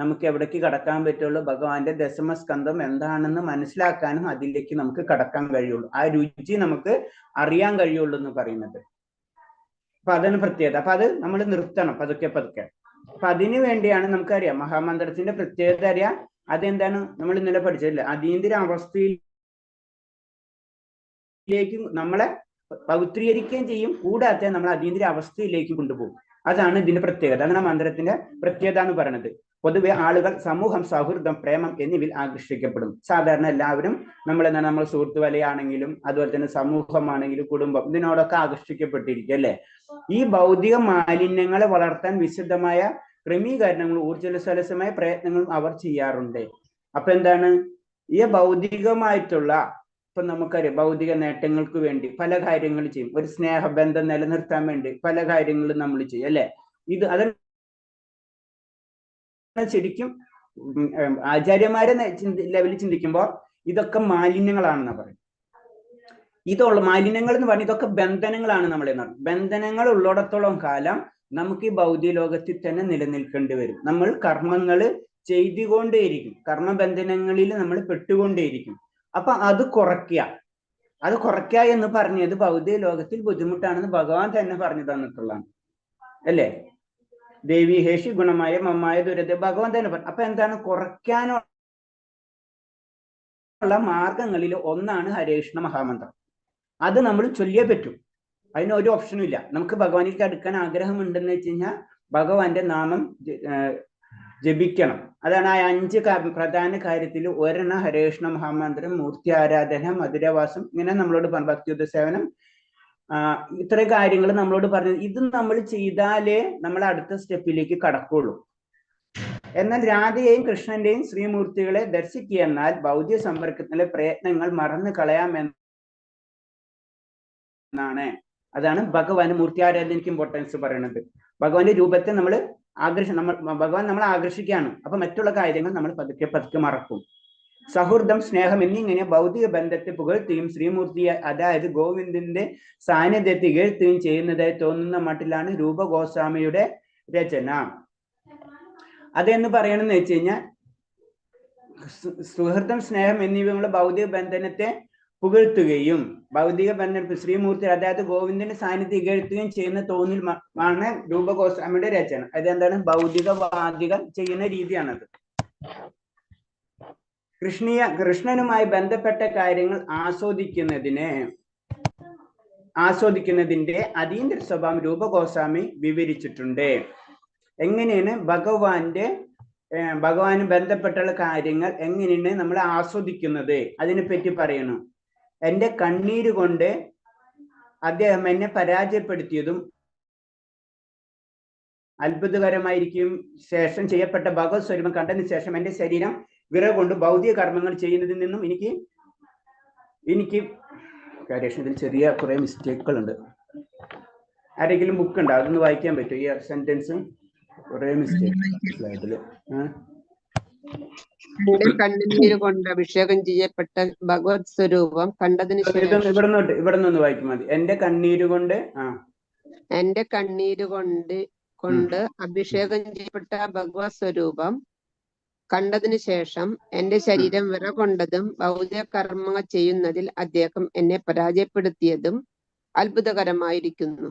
A: നമുക്ക് എവിടേക്ക് കടക്കാൻ പറ്റുള്ളൂ, ഭഗവാന്റെ ദശമസ്കന്ധം എന്താണെന്ന് മനസ്സിലാക്കാനും അതിലേക്ക് നമുക്ക് കടക്കാൻ കഴിയുള്ളൂ. ആ രുചി നമുക്ക് അറിയാൻ കഴിയുള്ളൂ എന്ന് പറയുന്നത്. അപ്പൊ അതാണ് പ്രത്യേകത. അപ്പൊ അത് നമ്മൾ നിർത്തണം പതുക്കെ. അപ്പൊ അതിനു വേണ്ടിയാണ് നമുക്കറിയാം മഹാമന്ത്രത്തിന്റെ പ്രത്യേകത അറിയാം. അതെന്താണ്, നമ്മൾ ഇന്നലെ പഠിച്ചതല്ല, അതീന്ദ്രിയ അവസ്ഥയിലേക്ക് നമ്മളെ പവിത്രീകരിക്കുകയും ചെയ്യും, കൂടാതെ നമ്മൾ അതീന്ദ്രിയ അവസ്ഥയിലേക്ക് കൊണ്ടുപോകും. അതാണ് ഇതിന്റെ പ്രത്യേകത. അതാണ് മന്ത്രത്തിന്റെ പ്രത്യേകത എന്ന് പറയുന്നത്. പൊതുവെ ആളുകൾ സമൂഹം, സൗഹൃദം, പ്രേമം എന്നിവയിൽ ആകർഷിക്കപ്പെടും. സാധാരണ എല്ലാവരും നമ്മൾ സുഹൃത്ത് വലയാണെങ്കിലും അതുപോലെ തന്നെ സമൂഹമാണെങ്കിലും കുടുംബം ഇതിനോടൊക്കെ ആകർഷിക്കപ്പെട്ടിരിക്കും അല്ലെ. ഈ ഭൗതിക മാലിന്യങ്ങളെ വളർത്താൻ വിശുദ്ധമായ ക്രമീകരണങ്ങളും ഊർജ്ജസ്വലമായ പ്രയത്നങ്ങളും അവർ ചെയ്യാറുണ്ട്. അപ്പൊ എന്താണ് ഈ ഭൗതികമായിട്ടുള്ള, ഇപ്പൊ നമുക്കറിയാം ഭൗതിക നേട്ടങ്ങൾക്ക് വേണ്ടി പല കാര്യങ്ങൾ ചെയ്യും. ഒരു സ്നേഹബന്ധം നിലനിർത്താൻ വേണ്ടി പല കാര്യങ്ങളും നമ്മൾ ചെയ്യും അല്ലെ. ഇത് അത് ശരിക്കും ആചാര്യന്മാരെ ലെവലിൽ ചിന്തിക്കുമ്പോൾ ഇതൊക്കെ മാലിന്യങ്ങളാണെന്ന് പറയും. ഇതുള്ള മാലിന്യങ്ങൾ എന്ന് പറഞ്ഞാൽ ഇതൊക്കെ ബന്ധനങ്ങളാണ്. നമ്മളെ ബന്ധനങ്ങൾ ഉള്ളിടത്തോളം കാലം നമുക്ക് ഈ ഭൗതിക ലോകത്തിൽ തന്നെ നിലനിൽക്കേണ്ടി വരും. നമ്മൾ കർമ്മങ്ങൾ ചെയ്തുകൊണ്ടേയിരിക്കും, കർമ്മബന്ധനങ്ങളിൽ നമ്മൾ പെട്ടുകൊണ്ടേയിരിക്കും. അപ്പൊ അത് കുറയ്ക്കുക എന്ന് പറഞ്ഞത് ഭൗതിക ലോകത്തിൽ ബുദ്ധിമുട്ടാണെന്ന് ഭഗവാൻ തന്നെ പറഞ്ഞു തന്നിട്ടുള്ളതാണ് അല്ലേ. ദേവി ഹേഷി ഗുണമായ മമ്മായ ദുരത ഭഗവാൻ തന്നെ പറഞ്ഞു. അപ്പൊ എന്താണ് കുറയ്ക്കാനുള്ള മാർഗങ്ങളിൽ ഒന്നാണ് ഹരേകൃഷ്ണ മഹാമന്ത്രം. അത് നമ്മൾ ചൊല്ലിയേ പറ്റൂ, അതിന് ഒരു ഓപ്ഷനും ഇല്ല. നമുക്ക് ഭഗവാനിലേക്ക് അടുക്കാൻ ആഗ്രഹമുണ്ടെന്ന് വെച്ച് കഴിഞ്ഞാൽ ഭഗവാന്റെ നാമം ജപിക്കണം. അതാണ് ആ 5 പ്രധാന കാര്യത്തിൽ ഒരെണ്ണ ഹരേകൃഷ്ണ മഹാമന്ത്രം, മൂർത്തി ആരാധന, മധുരവാസം, ഇങ്ങനെ നമ്മളോട് പറഞ്ഞു, ഭക്തിയുദ്ധ സേവനം, ഇത്ര കാര്യങ്ങൾ നമ്മളോട് പറഞ്ഞു. ഇത് നമ്മൾ ചെയ്താലേ നമ്മൾ അടുത്ത സ്റ്റെപ്പിലേക്ക് കടക്കുള്ളൂ. എന്നാൽ രാധയെയും കൃഷ്ണന്റെയും ശ്രീമൂർത്തികളെ ദർശിക്കുക എന്നാൽ ഭൗതിക സമ്പർക്കത്തിലെ പ്രയത്നങ്ങൾ മറന്നു കളയാമെന്നാണ്. അതാണ് ഭഗവാൻ മൂർത്തി ആരാധനയ്ക്ക് ഇമ്പോർട്ടൻസ് പറയുന്നത്. ഭഗവാന്റെ രൂപത്തെ ഭഗവാൻ നമ്മളെ ആകർഷിക്കുകയാണ്. അപ്പൊ മറ്റുള്ള കാര്യങ്ങൾ നമ്മൾ പതുക്കെ മറക്കും. സൗഹൃദം, സ്നേഹം എന്നിങ്ങനെ ഭൗതിക ബന്ധത്തെ പുകഴ്ത്തുകയും ശ്രീമൂർത്തിയെ, അതായത് ഗോവിന്ദന്റെ സാന്നിധ്യത്തെ ഇകഴ്ത്തുകയും ചെയ്യുന്നതായി തോന്നുന്ന മട്ടിലാണ് രൂപഗോസ്വാമിയുടെ രചന. അതെന്ന് പറയണമെന്ന് വെച്ച് കഴിഞ്ഞാൽ സുഹൃദം, സ്നേഹം എന്നിവയുള്ള ഭൗതിക ബന്ധനത്തെ പുകഴ്ത്തുകയും ഭൗതിക ബന്ധനം ശ്രീമൂർത്തി, അതായത് ഗോവിന്ദന്റെ സാന്നിധ്യം ഇകഴ്ത്തുകയും ചെയ്യുന്ന തോന്നിൽ ആണ് രൂപഗോസ്വാമിയുടെ രചന. അതെന്താണ് ഭൗതികവാദികൾ ചെയ്യുന്ന രീതിയാണത്. കൃഷ്ണനുമായി ബന്ധപ്പെട്ട കാര്യങ്ങൾ ആസ്വദിക്കുന്നതിന്റെ അതീന്ദ്ര സ്വഭാവം രൂപഗോസ്വാമി വിവരിച്ചിട്ടുണ്ട്. എങ്ങനെയാണ് ഭഗവാന് ബന്ധപ്പെട്ടുള്ള കാര്യങ്ങൾ എങ്ങനെയാണ് നമ്മൾ ആസ്വദിക്കുന്നത് അതിനെപ്പറ്റി പറയണു. എന്റെ കണ്ണീര് കൊണ്ട് അദ്ദേഹം എന്നെ പരാജയപ്പെടുത്തിയതും അത്ഭുതകരമായിരിക്കും. ശേഷം ചെയ്യപ്പെട്ട ഭഗവത് സ്വരൂപം കണ്ടതിന് ശേഷം എന്റെ ശരീരം വിറകൊണ്ട് ഭൗതിക കർമ്മങ്ങൾ ചെയ്യുന്നതിൽ നിന്നും എനിക്ക് കാര്യത്തിൽ ചെറിയ കുറെ മിസ്റ്റേക്കുകളുണ്ട്. ആരെങ്കിലും ബുക്ക് ഉണ്ടോ? അതൊന്ന് വായിക്കാൻ പറ്റുമോ? ഈ സെന്റൻസ് കുറെ മിസ്റ്റേക്ക് സ്ലൈഡില്.
B: എന്റെ കണ്ണുനീര് കൊണ്ട് അഭിഷേകം ചെയ്യപ്പെട്ട ഭഗവത് സ്വരൂപം കണ്ടതിന് ശേഷം
A: ഇവിടെ നിന്ന് വായിക്കും മതി. എന്റെ കണ്ണീര്
B: കൊണ്ട് അഭിഷേകം ചെയ്യപ്പെട്ട ഭഗവത് സ്വരൂപം കണ്ടതിന് ശേഷം എന്റെ ശരീരം വിറകൊണ്ടതും ഭൗതിക കർമ്മങ്ങൾ ചെയ്യുന്നതിൽ അദ്ദേഹം എന്നെ പരാജയപ്പെടുത്തിയതും അത്ഭുതകരമായിരിക്കുന്നു.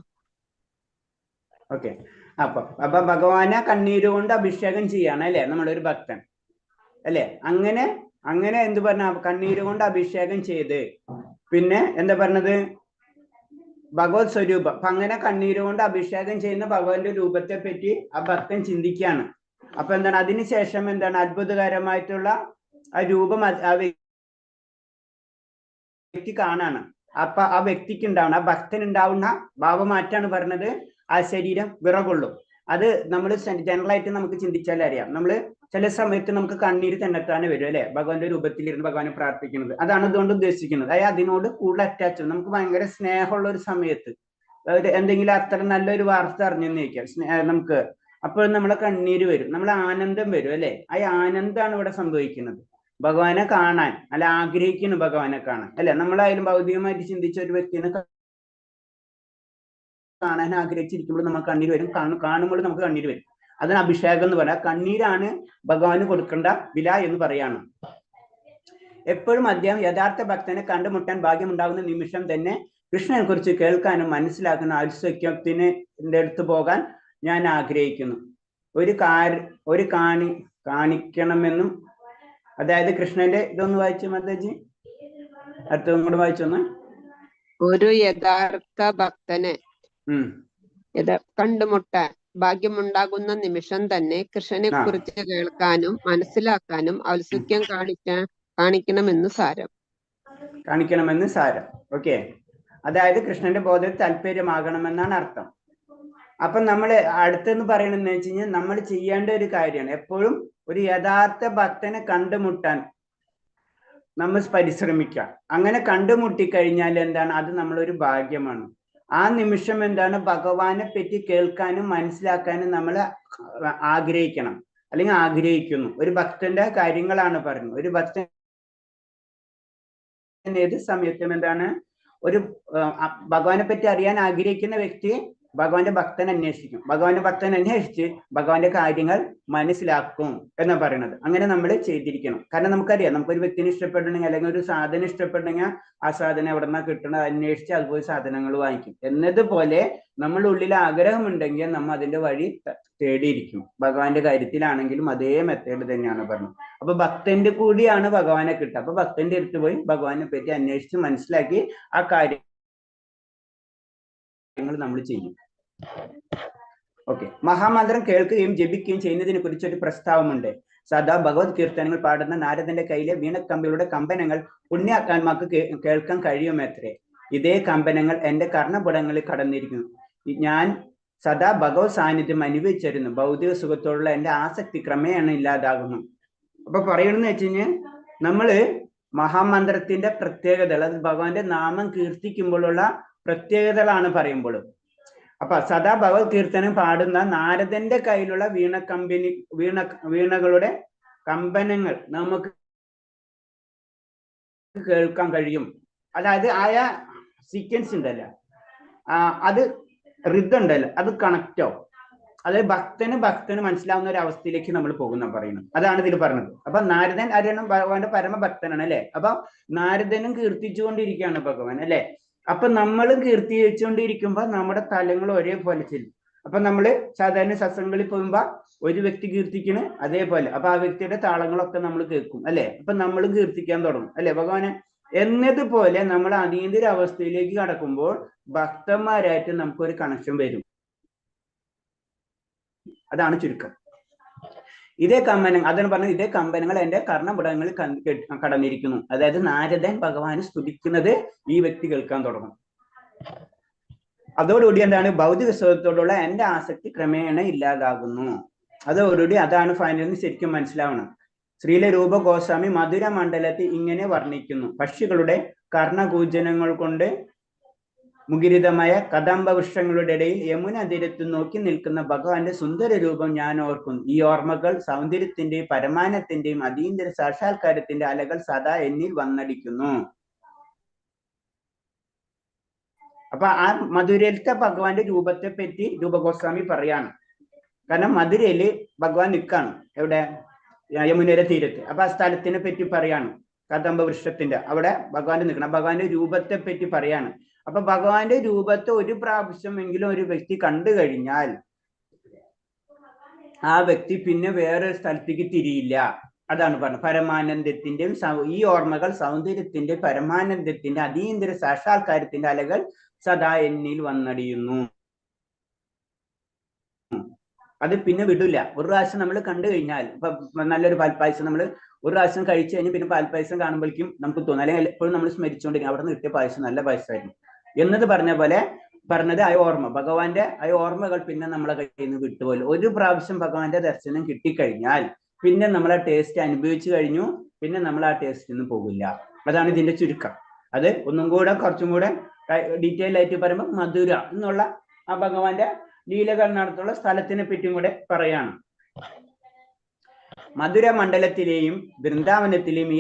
A: ഓക്കെ. അപ്പൊ ഭഗവാനെ കണ്ണീര് കൊണ്ട് അഭിഷേകം ചെയ്യാണ് അല്ലെ നമ്മുടെ ഒരു ഭക്തൻ അല്ലെ. അങ്ങനെ എന്ത് പറഞ്ഞ കണ്ണീര് കൊണ്ട് അഭിഷേകം ചെയ്ത് പിന്നെ എന്താ പറഞ്ഞത് ഭഗവത് സ്വരൂപം. അപ്പൊ അങ്ങനെ കണ്ണീര് കൊണ്ട് അഭിഷേകം ചെയ്യുന്ന ഭഗവാന്റെ രൂപത്തെ പറ്റി ആ ഭക്തൻ ചിന്തിക്കുകയാണ്. അപ്പൊ എന്താണ് അതിനുശേഷം എന്താണ് അത്ഭുതകരമായിട്ടുള്ള ആ രൂപം ആ വ്യക്തി കാണാണ്. അപ്പൊ ആ വ്യക്തിക്ക് ഉണ്ടാവുന്ന ആ ഭക്തൻ ഉണ്ടാവുന്ന ഭാവമാറ്റാണ് പറഞ്ഞത് ആ ശരീരം വിറകൊള്ളും. അത് നമ്മൾ ജനറലായിട്ട് നമുക്ക് ചിന്തിച്ചാൽ അറിയാം. നമ്മൾ ചില സമയത്ത് നമുക്ക് കണ്ണീര് തന്നെത്താനെ വരും അല്ലെ, ഭഗവാന്റെ രൂപത്തിലിരുന്ന് ഭഗവാനെ പ്രാർത്ഥിക്കുന്നത്. അതാണ് ഇതുകൊണ്ട് ഉദ്ദേശിക്കുന്നത്. അതായത് അതിനോട് കൂടുതൽ അറ്റാച്ച്, നമുക്ക് ഭയങ്കര സ്നേഹമുള്ള ഒരു സമയത്ത് എന്തെങ്കിലും അത്ര നല്ലൊരു വാർത്ത അറിഞ്ഞെന്ന് ചോദിക്കാം നമുക്ക്, അപ്പോഴും നമ്മളെ കണ്ണീര് വരും, നമ്മളെ ആനന്ദം വരും അല്ലെ. ആ ആനന്ദമാണ് ഇവിടെ സംഭവിക്കുന്നത്. ഭഗവാനെ കാണാൻ അല്ല ആഗ്രഹിക്കുന്നു, ഭഗവാനെ കാണാൻ അല്ലെ. നമ്മളായാലും ഭൗതികമായിട്ട് ചിന്തിച്ച ഒരു വ്യക്തിനെ കാണാൻ ആഗ്രഹിച്ചിരിക്കുമ്പോൾ നമുക്ക് കണ്ണീര് വരും, കാണുമ്പോൾ നമുക്ക് കണ്ണീര് വരും. അതിന് അഭിഷേകം എന്ന് പറയാം. കണ്ണീരാണ് ഭഗവാന് കൊടുക്കേണ്ട വില എന്ന് പറയാണ്. എപ്പോഴും അദ്ദേഹം യഥാർത്ഥ ഭക്തനെ കണ്ടുമുട്ടാൻ ഭാഗ്യമുണ്ടാകുന്ന നിമിഷം തന്നെ കൃഷ്ണനെ കുറിച്ച് കേൾക്കാനും മനസ്സിലാക്കുന്ന ഔത്സുക്യത്തിന് അടുത്ത് പോകാൻ ഞാൻ ആഗ്രഹിക്കുന്നു. കാണിക്കണമെന്നും, അതായത് കൃഷ്ണന്റെ ഇതൊന്ന് വായിച്ചു മാതാജി, അടുത്തതും കൂടെ വായിച്ചൊന്ന്.
B: ഒരു യഥാർത്ഥ ഭക്തനെ കണ്ടുമുട്ടാൻ ഭാഗ്യമുണ്ടാകുന്ന നിമിഷം തന്നെ കൃഷ്ണനെ
A: ആ
B: കുറിച്ച് കേൾക്കാനും മനസ്സിലാക്കാനും ഔത്സുക്യം കാണിക്കണമെന്നു സാരം.
A: കാണിക്കണമെന്ന് സാരം. ഓക്കെ, അതായത് കൃഷ്ണന്റെ ബോധത്തിൽ താല്പര്യമാകണമെന്നാണ് അർത്ഥം. അപ്പൊ നമ്മൾ അടുത്തെന്ന് പറയണെന്ന് വെച്ച് കഴിഞ്ഞാൽ നമ്മൾ ചെയ്യേണ്ട ഒരു കാര്യമാണ് എപ്പോഴും ഒരു യഥാർത്ഥ ഭക്തനെ കണ്ടുമുട്ടാൻ നമ്മൾ പരിശ്രമിക്കുക. അങ്ങനെ കണ്ടുമുട്ടിക്കഴിഞ്ഞാൽ എന്താണ്, അത് നമ്മളൊരു ഭാഗ്യമാണ്. ആ നിമിഷം എന്താണ്, ഭഗവാനെ പറ്റി കേൾക്കാനും മനസ്സിലാക്കാനും നമ്മൾ ആഗ്രഹിക്കണം, അല്ലെങ്കിൽ ആഗ്രഹിക്കുന്നു. ഒരു ഭക്തന്റെ കാര്യങ്ങളാണ് പറയുന്നത്. ഒരു ഭക്തൻ ഏത് സമയത്തും എന്താണ്, ഒരു ഭഗവാനെ പറ്റി അറിയാൻ ആഗ്രഹിക്കുന്ന വ്യക്തി ഭഗവാന്റെ ഭക്തൻ അന്വേഷിക്കും. ഭഗവാന്റെ ഭക്തൻ അന്വേഷിച്ച് ഭഗവാന്റെ കാര്യങ്ങൾ മനസ്സിലാക്കും എന്ന് പറയുന്നത്. അങ്ങനെ നമ്മൾ ചെയ്തിരിക്കണം. കാരണം നമുക്കറിയാം, നമുക്കൊരു വ്യക്തിനെ ഇഷ്ടപ്പെടണമെങ്കിൽ അല്ലെങ്കിൽ ഒരു സാധനം ഇഷ്ടപ്പെടണമെങ്കിൽ ആ സാധനം എവിടെ നിന്നാ കിട്ടണത് അന്വേഷിച്ച് അതുപോലെ സാധനങ്ങൾ വാങ്ങിക്കും. എന്നതുപോലെ നമ്മുടെ ഉള്ളിൽ ആഗ്രഹമുണ്ടെങ്കിൽ നമ്മൾ അതിന്റെ വഴി തേടിയിരിക്കും. ഭഗവാന്റെ കാര്യത്തിലാണെങ്കിലും അതേ മെത്തേഡ് തന്നെയാണ് പറഞ്ഞത്. അപ്പൊ ഭക്തന്റെ കൂടിയാണ് ഭഗവാനെ കിട്ടുക. അപ്പൊ ഭക്തന്റെ അടുത്ത് പോയി ഭഗവാനെ പറ്റി അന്വേഷിച്ച് മനസ്സിലാക്കി ആ കാര്യങ്ങൾ നമ്മൾ ചെയ്യും. ഓക്കെ, മഹാമന്ത്രം കേൾക്കുകയും ജപിക്കുകയും ചെയ്യുന്നതിനെ കുറിച്ച് ഒരു പ്രസ്താവമുണ്ട്. സദാ ഭഗവത് കീർത്തനങ്ങൾ പാടുന്ന നാരദന്റെ കയ്യിലെ വീണക്കമ്പികളുടെ കമ്പനങ്ങൾ പുണ്യാത്മാർക്ക് കേൾക്കാൻ കഴിയുമത്രേ. ഇതേ കമ്പനങ്ങൾ എന്റെ കർണപുടങ്ങളിൽ കടന്നിരിക്കുന്നു. ഞാൻ സദാ ഭഗവത് സാന്നിധ്യം അനുഭവിച്ചിരുന്നു. ഭൗതിക സുഖത്തോടുള്ള എന്റെ ആസക്തി ക്രമേണ ഇല്ലാതാകുന്നു. അപ്പൊ പറയണെന്ന് വെച്ച് കഴിഞ്ഞാൽ നമ്മള് മഹാമന്ത്രത്തിന്റെ പ്രത്യേകതകൾ, അത് ഭഗവാന്റെ നാമം കീർത്തിക്കുമ്പോഴുള്ള പ്രത്യേകതകളാണ് പറയുമ്പോൾ. അപ്പൊ സദാ ഭഗവത് കീർത്തനം പാടുന്ന നാരദന്റെ കയ്യിലുള്ള വീണകളുടെ കമ്പനങ്ങൾ നമുക്ക് കേൾക്കാൻ കഴിയും. അതായത് ആയ സീക്വൻസ് ഉണ്ടല്ലോ, അത് റിതം ഉണ്ടല്ലോ, അത് കണക്റ്റ് ആവും. അതായത് ഭക്തന് മനസ്സിലാവുന്ന ഒരു അവസ്ഥയിലേക്ക് നമ്മൾ പോകുന്ന പറയുന്നത്. അതാണ് ഇതിൽ പറഞ്ഞത്. അപ്പൊ നാരദൻ ആരാണ്? ഭഗവാന്റെ പരമഭക്തനാണ് അല്ലെ. അപ്പൊ നാരദനും കീർത്തിച്ചുകൊണ്ടിരിക്കുകയാണ് ഭഗവാൻ അല്ലെ. അപ്പൊ നമ്മളും കീർത്തിച്ചുകൊണ്ടിരിക്കുമ്പോ നമ്മുടെ തലങ്ങൾ ഒരേപോലെ ചെല്ലും. അപ്പൊ നമ്മള് സാധാരണ സത്സംഗങ്ങളിൽ പോകുമ്പോ ഒരു വ്യക്തി കീർത്തിക്കണ് അതേപോലെ, അപ്പൊ ആ വ്യക്തിയുടെ താളങ്ങളൊക്കെ നമ്മൾ കേൾക്കും അല്ലെ. അപ്പൊ നമ്മളും കീർത്തിക്കാൻ തുടങ്ങും അല്ലെ ഭഗവാനെ. എന്നതുപോലെ നമ്മൾ അതീന്ദ്ര അവസ്ഥയിലേക്ക് കടക്കുമ്പോൾ ഭക്തന്മാരായിട്ട് നമുക്കൊരു കണക്ഷൻ വരും. അതാണ് ചുരുക്കം. ഇതേ കമ്പനങ്ങൾ, അതാണ് പറഞ്ഞത്, ഇതേ കമ്പനങ്ങൾ എന്റെ കർണപുടങ്ങളിൽ കടന്നിരിക്കുന്നു. അതായത് നാരദൻ ഭഗവാനെ സ്തുതിക്കുന്നത് ഈ വ്യക്തി കേൾക്കാൻ തുടങ്ങും. അതോടുകൂടി എന്താണ്, ഭൗതിക സുഖത്തോടുള്ള എന്റെ ആസക്തി ക്രമേണ ഇല്ലാതാകുന്നു. അതോടുകൂടി അതാണ് ഫൈനലിന് ശരിക്കും മനസ്സിലാവണം. ശ്രീല രൂപ ഗോസ്വാമി മധുര മണ്ഡലത്തിൽ ഇങ്ങനെ വർണ്ണിക്കുന്നു. പക്ഷികളുടെ കർണകൂജനങ്ങൾ കൊണ്ട് മുഖരിതമായ കദംബ വൃക്ഷങ്ങളുടെ ഇടയിൽ യമുന തീരത്ത് നോക്കി നിൽക്കുന്ന ഭഗവാന്റെ സുന്ദര രൂപം ഞാൻ ഓർക്കുന്നു. ഈ ഓർമ്മകൾ സൗന്ദര്യത്തിന്റെയും പരമാനത്തിന്റെയും അതീന്ദ്ര സാക്ഷാത്കാരത്തിന്റെ അലകൾ സദാ എന്നിൽ വന്നടിക്കുന്നു. അപ്പൊ ആ മധുരയിലത്തെ ഭഗവാന്റെ രൂപത്തെ പറ്റി രൂപഗോസ്വാമി പറയാണ്. കാരണം മധുരയില് ഭഗവാൻ നിൽക്കാണ് എവിടെ, യമുനയുടെ തീരത്ത്. അപ്പൊ ആ സ്ഥലത്തിനെ പറ്റി പറയാണ്. കദംബ വൃക്ഷത്തിന്റെ അവിടെ ഭഗവാന്റെ നിൽക്കണം. ഭഗവാന്റെ രൂപത്തെ പറ്റി പറയാണ്. അപ്പൊ ഭഗവാന്റെ രൂപത്തെ ഒരു പ്രാവശ്യമെങ്കിലും ഒരു വ്യക്തി കണ്ടു കഴിഞ്ഞാൽ ആ വ്യക്തി പിന്നെ വേറൊരു സ്ഥലത്തേക്ക് തിരിയില്ല. അതാണ് പറഞ്ഞത്. പരമാനന്ദത്തിന്റെയും ഈ ഓർമ്മകൾ സൗന്ദര്യത്തിന്റെ പരമാനന്ദത്തിന്റെ അതീന്ദ്ര സാക്ഷാത്കാരത്തിന്റെ അലകൾ സദാ എന്നിൽ വന്നടിയുന്നു. അത് പിന്നെ വിടില്ല. ഒരു പ്രാവശ്യം നമ്മൾ കണ്ടു കഴിഞ്ഞാൽ, ഇപ്പൊ നല്ലൊരു പാൽപ്പായസം നമ്മൾ ഒരു പ്രാവശ്യം കഴിച്ചു കഴിഞ്ഞ് പിന്നെ പാൽപ്പായസം കാണുമ്പോഴേക്കും നമുക്ക് തോന്നും, അല്ലെങ്കിൽ എപ്പോഴും നമ്മൾ സ്മരിച്ചുകൊണ്ടിരിക്കും അവിടെ നിന്ന് കിട്ടിയ പായസം നല്ല പായസമായിരുന്നു എന്നത് പറഞ്ഞ പോലെ പറഞ്ഞത് ആ ഓർമ്മ, ഭഗവാന്റെ ആ ഓർമ്മകൾ പിന്നെ നമ്മളെ കയ്യിൽ നിന്ന് വിട്ടുപോലും. ഒരു പ്രാവശ്യം ഭഗവാന്റെ ദർശനം കിട്ടിക്കഴിഞ്ഞാൽ പിന്നെ നമ്മൾ ആ ടേസ്റ്റ് അനുഭവിച്ചു കഴിഞ്ഞു, പിന്നെ നമ്മൾ ആ ടേസ്റ്റിൽ നിന്ന് പോകില്ല. അതാണ് ഇതിന്റെ ചുരുക്കം. അത് ഒന്നും കൂടെ കുറച്ചും കൂടെ ഡീറ്റെയിൽ ആയിട്ട് പറയുമ്പോൾ മധുര എന്നുള്ള ആ ഭഗവാന്റെ ലീലകൾ നടത്തുള്ള സ്ഥലത്തിനെ പറ്റിയും കൂടെ പറയാണ്. മധുര മണ്ഡലത്തിലെയും വൃന്ദാവനത്തിലെയും ഈ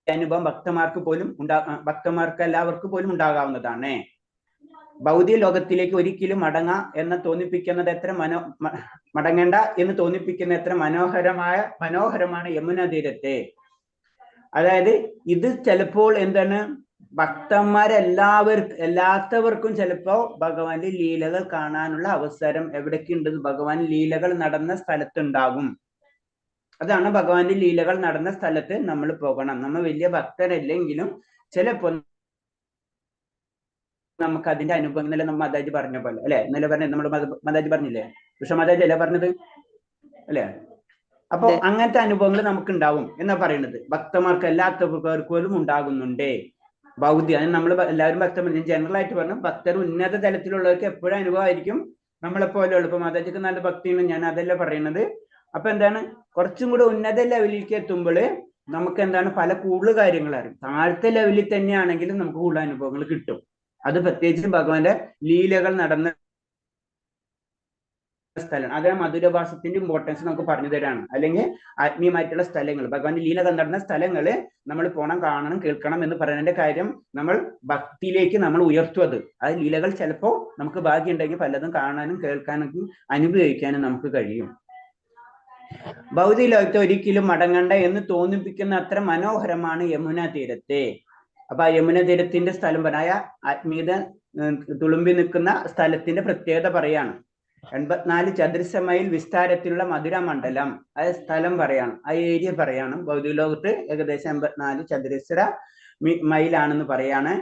A: അനുഭവം ഭക്തന്മാർക്ക് എല്ലാവർക്കും പോലും ഉണ്ടാകാവുന്നതാണ്. ഭൗതിക ലോകത്തിലേക്ക് ഒരിക്കലും മടങ്ങേണ്ട എന്ന് തോന്നിപ്പിക്കുന്ന എത്ര മനോഹരമാണ് യമുന തീരത്തെ. അതായത് ഇത് ചിലപ്പോൾ എന്താണ്, എല്ലാത്തവർക്കും ചിലപ്പോ ഭഗവാന്റെ ലീലകൾ കാണാനുള്ള അവസരം എവിടേക്കുണ്ട്, ഭഗവാൻ ലീലകൾ നടന്ന സ്ഥലത്തുണ്ടാകും. അതാണ് ഭഗവാന്റെ ലീലകൾ നടന്ന സ്ഥലത്ത് നമ്മൾ പോകണം. നമ്മൾ വലിയ ഭക്തരല്ലെങ്കിലും ചിലപ്പോൾ നമുക്ക് അതിന്റെ അനുഭവം ഇന്നലെ നമ്മൾ മാതാജി പറഞ്ഞ പോലെ അല്ലെ, ഇന്നലെ പറഞ്ഞ നമ്മൾ മാതാജി പറഞ്ഞില്ലേ, പക്ഷെ മാതാജി അല്ലേ പറഞ്ഞത് അല്ലെ? അപ്പൊ അങ്ങനത്തെ അനുഭവങ്ങൾ നമുക്ക് ഉണ്ടാവും എന്നാ പറയുന്നത്. ഭക്തന്മാർക്ക് എല്ലാത്തവർക്കും ഉണ്ടാകുന്നുണ്ടേ ഭൗതിക. നമ്മൾ എല്ലാവരും ഭക്തർ ജനറൽ ആയിട്ട് പറഞ്ഞു, ഭക്തർ ഉന്നത തലത്തിലുള്ളവർക്ക് എപ്പോഴും അനുഭവമായിരിക്കും നമ്മളെ പോലെയുള്ള. ഇപ്പൊ മാതാജിക്ക് നല്ല ഭക്തിയാണ്, ഞാൻ അതല്ല പറയുന്നത്. അപ്പൊ എന്താണ്, കുറച്ചും കൂടെ ഉന്നത ലെവലിലേക്ക് എത്തുമ്പോൾ നമുക്ക് എന്താണ് പല കൂടുതൽ കാര്യങ്ങൾ അറിയും. താഴത്തെ ലെവലിൽ തന്നെയാണെങ്കിലും നമുക്ക് കൂടുതൽ അനുഭവങ്ങൾ കിട്ടും. അത് പ്രത്യേകിച്ചും ഭഗവാന്റെ ലീലകൾ നടന്ന സ്ഥലം, അത് മധുരഭാസത്തിന്റെ ഇമ്പോർട്ടൻസ് നമുക്ക് പറഞ്ഞു തരാണ്. അല്ലെങ്കിൽ ആത്മീയമായിട്ടുള്ള സ്ഥലങ്ങൾ, ഭഗവാന്റെ ലീലകൾ നടന്ന സ്ഥലങ്ങള് നമ്മൾ പോണം, കാണണം, കേൾക്കണം എന്ന് പറയുന്നതിന്റെ കാര്യം നമ്മൾ ഭക്തിയിലേക്ക് നമ്മൾ ഉയർത്തുന്നത്. ആ ലീലകൾ ചിലപ്പോൾ നമുക്ക് ഭാഗ്യം ഉണ്ടെങ്കിൽ പലതും കാണാനും കേൾക്കാനും അനുഭവിക്കാനും നമുക്ക് കഴിയും. ഭൗതിക ലോകത്തെ ഒരിക്കലും മടങ്ങണ്ട എന്ന് തോന്നിപ്പിക്കുന്ന അത്ര മനോഹരമാണ് യമുന തീരത്തെ. അപ്പൊ ആ യമുന തീരത്തിന്റെ സ്ഥലം പറയാ, ആത്മീയത തുളുമ്പി നിൽക്കുന്ന സ്ഥലത്തിന്റെ പ്രത്യേകത പറയാണ്. 84 ചതുരശ്ര മൈൽ വിസ്താരത്തിലുള്ള മധുര മണ്ഡലം, ആ സ്ഥലം പറയാണ്, ആ ഏരിയ പറയാണ്. ഭൗതിക ലോകത്ത് ഏകദേശം 84 ചതുരശ്ര മൈലാണെന്ന് പറയാണ്.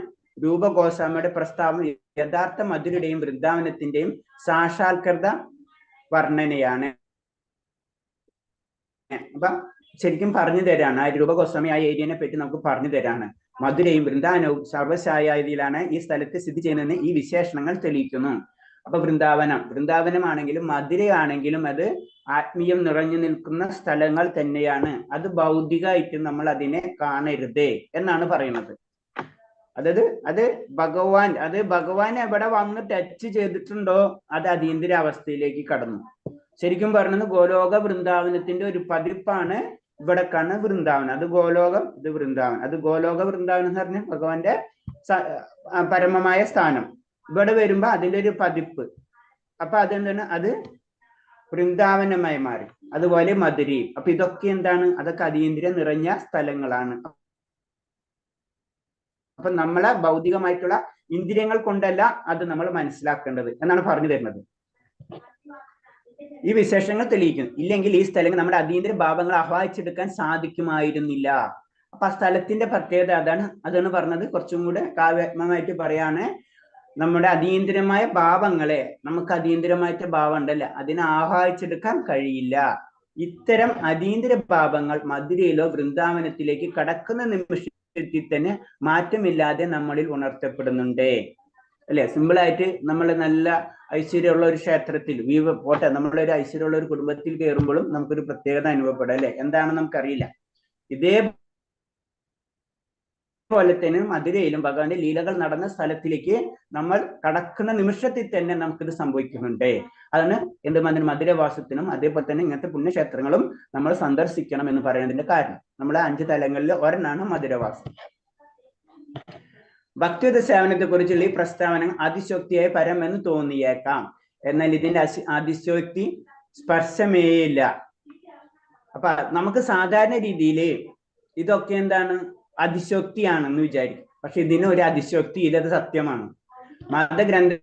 A: രൂപ ഗോസ്വാമിയുടെ പ്രസ്താവന യഥാർത്ഥ മധുരയുടെയും വൃന്ദാവനത്തിന്റെയും സാക്ഷാത്കൃത വർണ്ണനയാണ്. അപ്പൊ ശരിക്കും പറഞ്ഞു തരാണ്, ആ രൂപ ഗോസ്വാമി ആ ഏരിയനെ പറ്റി നമുക്ക് പറഞ്ഞു തരാണ്. മധുരയും വൃന്ദാവനവും സർവ്വശായതിയിലാണ് ഈ സ്ഥലത്ത് സ്ഥിതി ചെയ്യുന്നതെന്ന് ഈ വിശേഷണങ്ങൾ തെളിയിക്കുന്നു. അപ്പൊ വൃന്ദാവനമാണെങ്കിലും മധുരയാണെങ്കിലും അത് ആത്മീയം നിറഞ്ഞു നിൽക്കുന്ന സ്ഥലങ്ങൾ തന്നെയാണ്. അത് ഭൗതികമായിട്ട് നമ്മൾ അതിനെ കാണരുത് എന്നാണ് പറയുന്നത്. അത് ഭഗവാൻ എവിടെ വന്ന് ടച്ച് ചെയ്തിട്ടുണ്ടോ അത് അതീന്ദ്രിയ അവസ്ഥയിലേക്ക് കടന്നു. ശരിക്കും പറഞ്ഞത് ഗോലോക വൃന്ദാവനത്തിന്റെ ഒരു പതിപ്പാണ് ഇവിടെ കാണുന്ന വൃന്ദാവനം. അത് ഗോലോകം, ഇത് വൃന്ദാവനം. അത് ഗോലോക വൃന്ദാവനം എന്ന് പറഞ്ഞാൽ ഭഗവാന്റെ പരമമായ സ്ഥാനം. ഇവിടെ വരുമ്പോ അതിന്റെ ഒരു പതിപ്പ്. അപ്പൊ അതെന്താണ്, അത് വൃന്ദാവനമായി മാറി. അതുപോലെ മധുരയും. അപ്പൊ ഇതൊക്കെ എന്താണ്, അതൊക്കെ അതീന്ദ്രിയം നിറഞ്ഞ സ്ഥലങ്ങളാണ്. അപ്പൊ നമ്മളെ ഭൗതികമായിട്ടുള്ള ഇന്ദ്രിയങ്ങൾ കൊണ്ടല്ല അത് നമ്മൾ മനസ്സിലാക്കേണ്ടത് എന്നാണ് പറഞ്ഞു തരുന്നത്. ഈ വിശേഷങ്ങൾ തെളിയിക്കുന്നു. ഇല്ലെങ്കിൽ ഈ സ്ഥലങ്ങൾ നമ്മുടെ അതീന്ദ്രിയ ഭാവങ്ങൾ ആഹ്വാനിച്ചെടുക്കാൻ സാധിക്കുമായിരുന്നില്ല. അപ്പൊ ആ സ്ഥലത്തിന്റെ പ്രത്യേകത അതാണ് പറഞ്ഞത്. കുറച്ചും കൂടെ കാവ്യാത്മകമായിട്ട് പറയാണ്, നമ്മുടെ അതീന്ദ്രിയമായ ഭാവങ്ങളെ, നമുക്ക് അതീന്ദ്രിയമായിട്ട് ഭാവം ഉണ്ടല്ലോ, അതിനെ ആഹ്വാനിച്ചെടുക്കാൻ കഴിയില്ല. ഇത്തരം അതീന്ദ്രിയ ഭാവങ്ങൾ മധുരയിലോ വൃന്ദാവനത്തിലേക്ക് കടക്കുന്ന നിമിഷത്തിൽ തന്നെ മാറ്റമില്ലാതെ നമ്മളിൽ ഉണർത്തപ്പെടുന്നുണ്ട് അല്ലെ? സിമ്പിളായിട്ട് നമ്മൾ നല്ല ഐശ്വര്യമുള്ള ഒരു ക്ഷേത്രത്തിൽ പോട്ടെ, നമ്മളൊരു ഐശ്വര്യമുള്ള ഒരു കുടുംബത്തിൽ കയറുമ്പോഴും നമുക്കൊരു പ്രത്യേകത അനുഭവപ്പെടും അല്ലെ? എന്താണെന്ന് നമുക്കറിയില്ല. ഇതേപോലെ തന്നെ മധുരയിലും ഭഗവാന്റെ ലീലകൾ നടന്ന സ്ഥലത്തിലേക്ക് നമ്മൾ കടക്കുന്ന നിമിഷത്തിൽ തന്നെ നമുക്കിത് സംഭവിക്കുന്നുണ്ട്. അതാണ് മധുരവാസത്തിനും അതേപോലെ തന്നെ ഇങ്ങനത്തെ പുണ്യക്ഷേത്രങ്ങളും നമ്മൾ സന്ദർശിക്കണം എന്ന് പറയുന്നതിന്റെ കാരണം. നമ്മളെ 5 തലങ്ങളിൽ ഒരെണ്ണാണ് മധുരവാസം. ഭക്തിയുത സേവനത്തെ കുറിച്ചുള്ള ഈ പ്രസ്താവന അതിശോക്തിയായ പരമെന്ന് തോന്നിയേക്കാം. എന്നാൽ ഇതിന്റെ അതിശോക്തി സ്പർശമേയില്ല. അപ്പൊ നമുക്ക് സാധാരണ രീതിയിൽ ഇതൊക്കെ എന്താണ്, അതിശോക്തിയാണെന്ന് വിചാരിക്കും. പക്ഷെ ഇതിന് ഒരു അതിശോക്തി ഇല്ല, അത് സത്യമാണ്. മതഗ്രന്ഥങ്ങളെ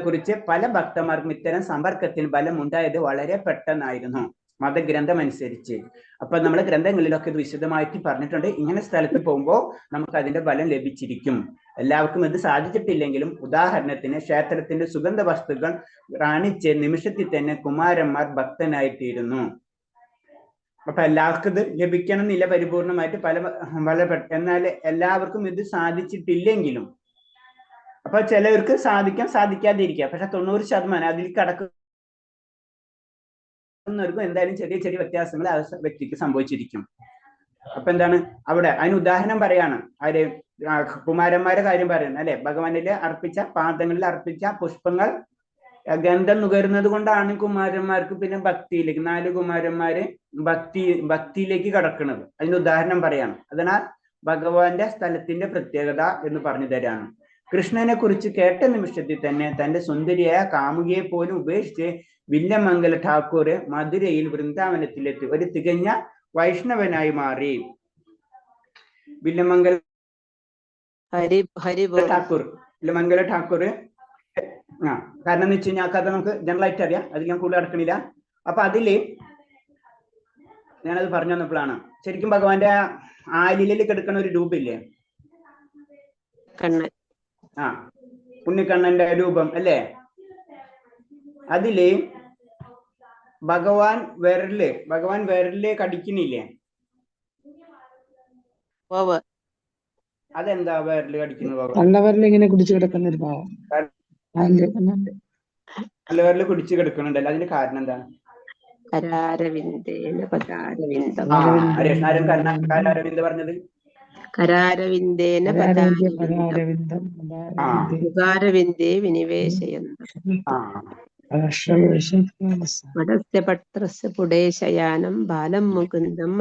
A: കുറിച്ച് പല ഭക്തന്മാർക്കും ഇത്തരം സമ്പർക്കത്തിന് ബലം ഉണ്ടായത് വളരെ പെട്ടെന്നായിരുന്നു മതഗ്രന്ഥം അനുസരിച്ച്. അപ്പൊ നമ്മുടെ ഗ്രന്ഥങ്ങളിലൊക്കെ ഇത് വിശദമായിട്ട് പറഞ്ഞിട്ടുണ്ട്. ഇങ്ങനെ സ്ഥലത്ത് പോകുമ്പോൾ നമുക്ക് അതിന്റെ ബലം ലഭിച്ചിരിക്കും. എല്ലാവർക്കും ഇത് സാധിച്ചിട്ടില്ലെങ്കിലും, ഉദാഹരണത്തിന് ക്ഷേത്രത്തിന്റെ സുഗന്ധ വസ്തുക്കൾ റാണിച്ച് നിമിഷത്തിൽ തന്നെ കുമാരന്മാർ ഭക്തനായിത്തീരുന്നു. അപ്പൊ എല്ലാവർക്കും ഇത് ലഭിക്കണം എന്നില്ല പരിപൂർണമായിട്ട്, എന്നാൽ എല്ലാവർക്കും ഇത് സാധിച്ചിട്ടില്ലെങ്കിലും, അപ്പൊ ചിലവർക്ക് സാധിക്കാതിരിക്കുക. പക്ഷെ 90% അതിൽ കടക്കുന്നവർക്കും എന്തായാലും ചെറിയ ചെറിയ വ്യത്യാസങ്ങൾ ആ വ്യക്തിക്ക് സംഭവിച്ചിരിക്കും. അപ്പൊ എന്താണ് അവിടെ അതിന് ഉദാഹരണം പറയാണ്, ആര് കുമാരന്മാരുടെ കാര്യം പറയണം അല്ലെ? ഭഗവാനില് അർപ്പിച്ച പാദങ്ങളിൽ അർപ്പിച്ച പുഷ്പങ്ങൾ ഗന്ധം നുകരുന്നത് കൊണ്ടാണ് കുമാരന്മാർക്ക് പിന്നെ ഭക്തിയിലേക്ക് 4 കുമാരന്മാര് ഭക്തിയിലേക്ക് കടക്കുന്നത്. അതിന്റെ ഉദാഹരണം പറയാണ്. അതിനാൽ ഭഗവാന്റെ സ്ഥലത്തിന്റെ പ്രത്യേകത എന്ന് പറഞ്ഞു തരാണ്. കൃഷ്ണനെ കുറിച്ച് കേട്ട നിമിഷത്തിൽ തന്നെ തന്റെ സുന്ദരിയായ കാമുകിയെ പോലും ഉപേക്ഷിച്ച് വില്ലമംഗല ഠാക്കൂർ മധുരയിൽ വൃന്ദാവനത്തിലെത്തി ഒരു തികഞ്ഞ വൈഷ്ണവനായി മാറി. വില്ലമംഗല ഠാക്കൂർ കാരണം എന്ന് വെച്ച് കഴിഞ്ഞാൽ കഥ നമുക്ക് ജനറൽ ആയിട്ട് അറിയാം, അതിൽ ഞാൻ കൂടുതൽ അടക്കണില്ല. അപ്പൊ അതില് ഞാനത് പറഞ്ഞു തന്നപ്പോഴാണ് ശരിക്കും ഭഗവാന്റെ ആലിലേക്ക് എടുക്കുന്ന ഒരു രൂപമില്ലേ,
B: ഉണ്ണിക്കണ്ണൻ.
A: ആ ഉണ്ണിക്കണ്ണന്റെ രൂപം അല്ലേ? അതില് ഭഗവാൻ വിരല് കടിക്കുന്നില്ലേ?
B: ഓവ്.
A: അതെന്താ വിരല് കടിക്കുന്നത് ഭഗവാൻ?
E: തള്ളവരിൽ ഇങ്ങനെ കുടിച്ചു കിടക്കുന്ന ഒരു ഭാവം.
A: വിരല് കുടിച്ചു കിടക്കുന്നുണ്ടല്ലോ, അതിന്റെ കാരണം എന്താണ്?
B: കരാരവിന്ദേന പദാരവിന്ദം.
A: കാരാരവിന്ദ് പറഞ്ഞത്
B: കരാരവിന്ദേന പദാരവിന്ദം
E: പരാരവിന്ദം
B: മുഖാരവിന്ദേ വിനിവേശയന്തം വടസ്യപത്രസ്യ പുടേശയാനം ബാലം മുകുന്ദം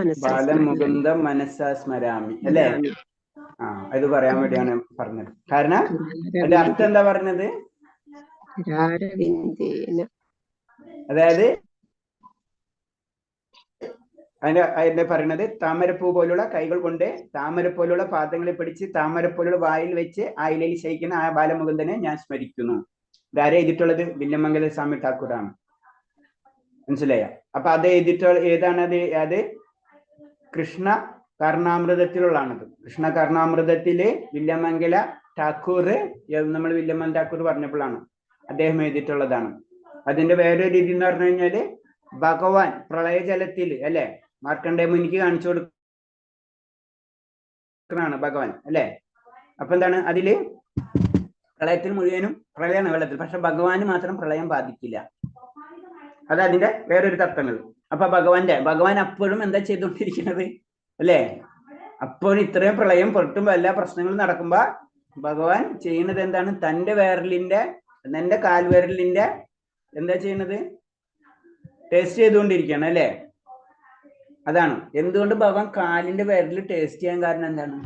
A: മനസ്സാ സ്മരാമി അല്ലേ? ആ ഇത് പറയാൻ വേണ്ടിയാണ് പറഞ്ഞത്. കാരണം അതിന്റെ അർത്ഥം എന്താ പറഞ്ഞത്? അതായത് അതിന്റെ പറയുന്നത് താമരപ്പൂ പോലുള്ള കൈകൾ കൊണ്ട് താമരപ്പോലുള്ള പാദങ്ങളെ പിടിച്ച് താമരപ്പോലുള്ള വായിൽ വെച്ച് ആ ഇലയിൽ ശയിക്കുന്ന ആ ബാലമുകുന്ദനെ ഞാൻ സ്മരിക്കുന്നു. ഇതാരെ എഴുതിയിട്ടുള്ളത്? വില്യമംഗല സ്വാമി ഠാക്കൂറാണ്. മനസ്സിലായ? അപ്പൊ അത് എഴുതിയിട്ടുള്ള ഏതാണ്? അത് കൃഷ്ണ കർണാമൃതത്തിലുള്ളതാണത്. കൃഷ്ണ കർണാമൃതത്തില് വില്യമംഗല ഠാക്കൂർ, നമ്മൾ വില്യമൻ ഠാക്കൂർ പറഞ്ഞപ്പോഴാണ് അദ്ദേഹം എഴുതിയിട്ടുള്ളതാണ്. അതിന്റെ വേറൊരു രീതി എന്ന് പറഞ്ഞു കഴിഞ്ഞാല് ഭഗവാൻ പ്രളയജലത്തിൽ അല്ലെ മാർക്കണ്ഡേയ മുനിക്ക് കാണിച്ചു കൊടുക്കണാണ് ഭഗവാൻ അല്ലെ? അപ്പൊ എന്താണ് അതില് പ്രളയത്തിൽ മുഴുവനും പ്രളയമാണ് വെള്ളത്തിൽ, പക്ഷെ ഭഗവാന് മാത്രം പ്രളയം ബാധിക്കില്ല. അത് അതിന്റെ വേറൊരു തത്വങ്ങൾ. അപ്പൊ ഭഗവാൻ അപ്പോഴും എന്താ ചെയ്തുകൊണ്ടിരിക്കുന്നത് അല്ലെ? അപ്പോഴും ഇത്രയും പ്രളയം പൊട്ടുമ്പോ എല്ലാ പ്രശ്നങ്ങളും നടക്കുമ്പോ ഭഗവാൻ ചെയ്യുന്നത് എന്താണ്? തന്റെ കാൽവിരലിന്റെ എന്താ ചെയ്യുന്നത്? ടേസ്റ്റ് ചെയ്തുകൊണ്ടിരിക്കുകയാണ് അല്ലെ? അതാണ് എന്തുകൊണ്ട് ഭഗവാൻ കാലിന്റെ വിരൽ ടേസ്റ്റ് ചെയ്യാൻ കാരണം എന്താണ്?